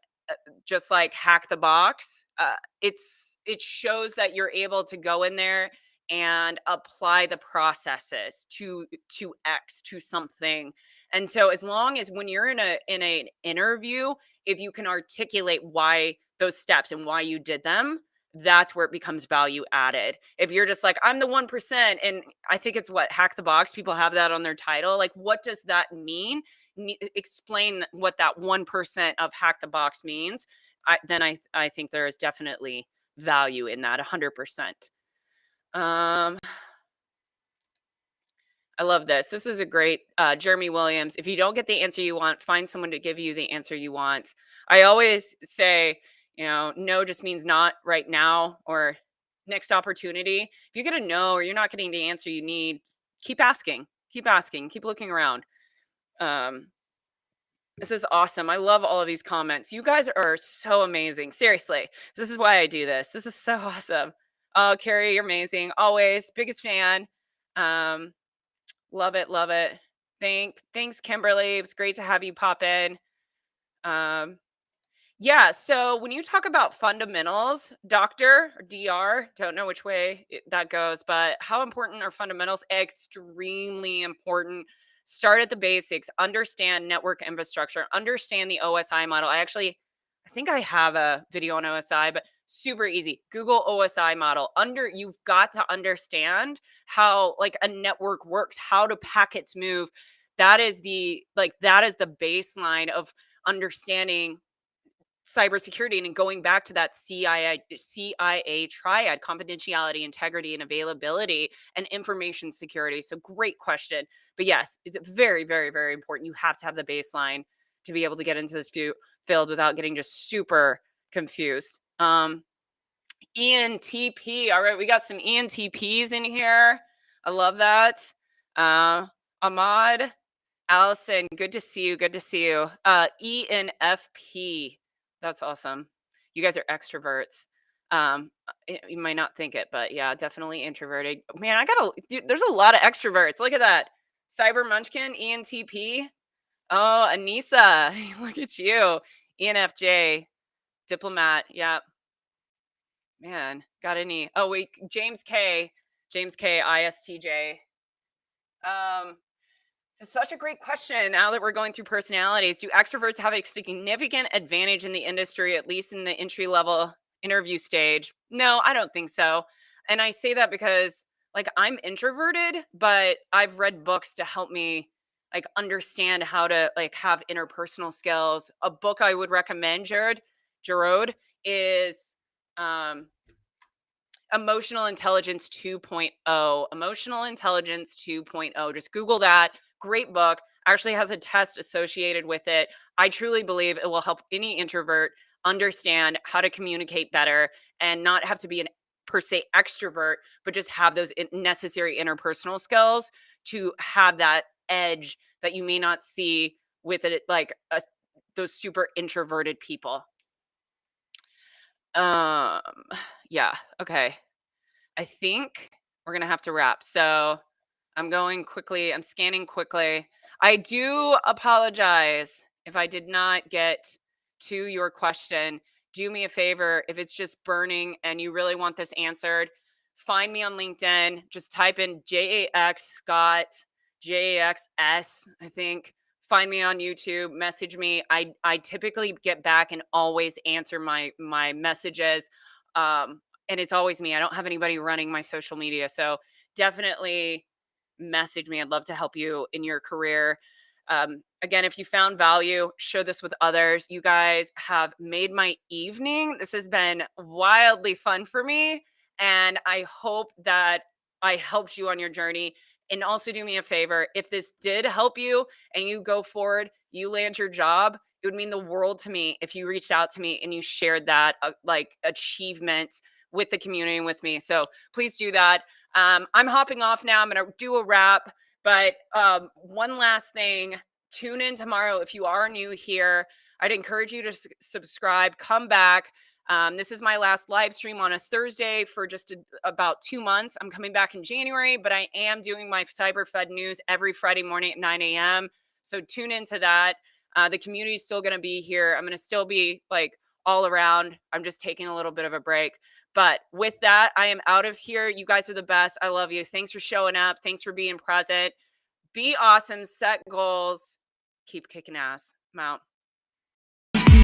S1: just like Hack the Box, it shows that you're able to go in there and apply the processes to X to something. And so as long as when you're in an interview, if you can articulate why those steps and why you did them, that's where it becomes value added. If you're just like, I'm the 1%, and I think it's what Hack the Box, people have that on their title. Like, what does that mean? Explain what that 1% of Hack the Box means. I think there is definitely value in that 100%. Um, I love this. This is a great Jeremy Williams. If you don't get the answer you want, find someone to give you the answer you want. I always say, no just means not right now or next opportunity. If you get a no or you're not getting the answer you need, keep asking, keep looking around. Um, this is awesome. I love all of these comments. You guys are so amazing. Seriously, this is why I do this. This is so awesome. Oh, Carrie, you're amazing. Always biggest fan. Um, Love it, love it. Thanks, Kimberly. It was great to have you pop in. Um, yeah, so when you talk about fundamentals, doctor or DR, don't know which way that goes, but how important are fundamentals? Extremely important. Start at the basics, understand network infrastructure, understand the OSI model. I think I have a video on OSI, but super easy. Google OSI model. You've got to understand how like a network works, how do packets move. That is the baseline of understanding cybersecurity and going back to that CIA triad: confidentiality, integrity, and availability, and information security. So great question. But yes, it's very, very, very important. You have to have the baseline to be able to get into this field without getting just super confused. ENTP. All right, we got some ENTPs in here. I love that. Ahmad, Allison, good to see you. Good to see you. ENFP. That's awesome. You guys are extroverts. You might not think it, but yeah, definitely introverted. Man, dude, there's a lot of extroverts. Look at that. Cyber Munchkin, ENTP. Oh, Anissa, look at you. ENFJ, diplomat. Yeah, man. Got any? Oh, wait, James K, ISTJ. Um, So such a great question. Now that we're going through personalities, do extroverts have a significant advantage in the industry, at least in the entry level interview stage? No, I don't think so. And I say that because like I'm introverted, but I've read books to help me like understand how to like have interpersonal skills. A book I would recommend, Jarod, is um Emotional Intelligence 2.0. Emotional Intelligence 2.0. Just Google that. Great book. Actually has a test associated with it. I truly believe it will help any introvert understand how to communicate better and not have to be an per se extrovert, but just have those necessary interpersonal skills to have that edge that you may not see with it, like those super introverted people. Um, yeah. Okay. I think we're gonna have to wrap. So I'm going quickly. I'm scanning quickly. I do apologize if I did not get to your question. Do me a favor, if it's just burning and you really want this answered, find me on LinkedIn. Just type in JAX Scott, JAXS, I think. Find me on YouTube, message me. I typically get back and always answer my messages. And it's always me. I don't have anybody running my social media. So definitely message me. I'd love to help you in your career. Again, if you found value, share this with others. You guys have made my evening. This has been wildly fun for me. And I hope that I helped you on your journey. And also do me a favor, if this did help you and you go forward, you land your job, it would mean the world to me if you reached out to me and you shared that like achievement with the community and with me. So please do that. I'm hopping off now. I'm going to do a wrap. But one last thing, tune in tomorrow. If you are new here, I'd encourage you to subscribe, come back. This is my last live stream on a Thursday for just about 2 months. I'm coming back in January, but I am doing my Cyber Fed news every Friday morning at 9 a.m. So tune into that. The community is still going to be here. I'm going to still be like all around. I'm just taking a little bit of a break. But with that, I am out of here. You guys are the best. I love you. Thanks for showing up. Thanks for being present. Be awesome. Set goals. Keep kicking ass. I'm out.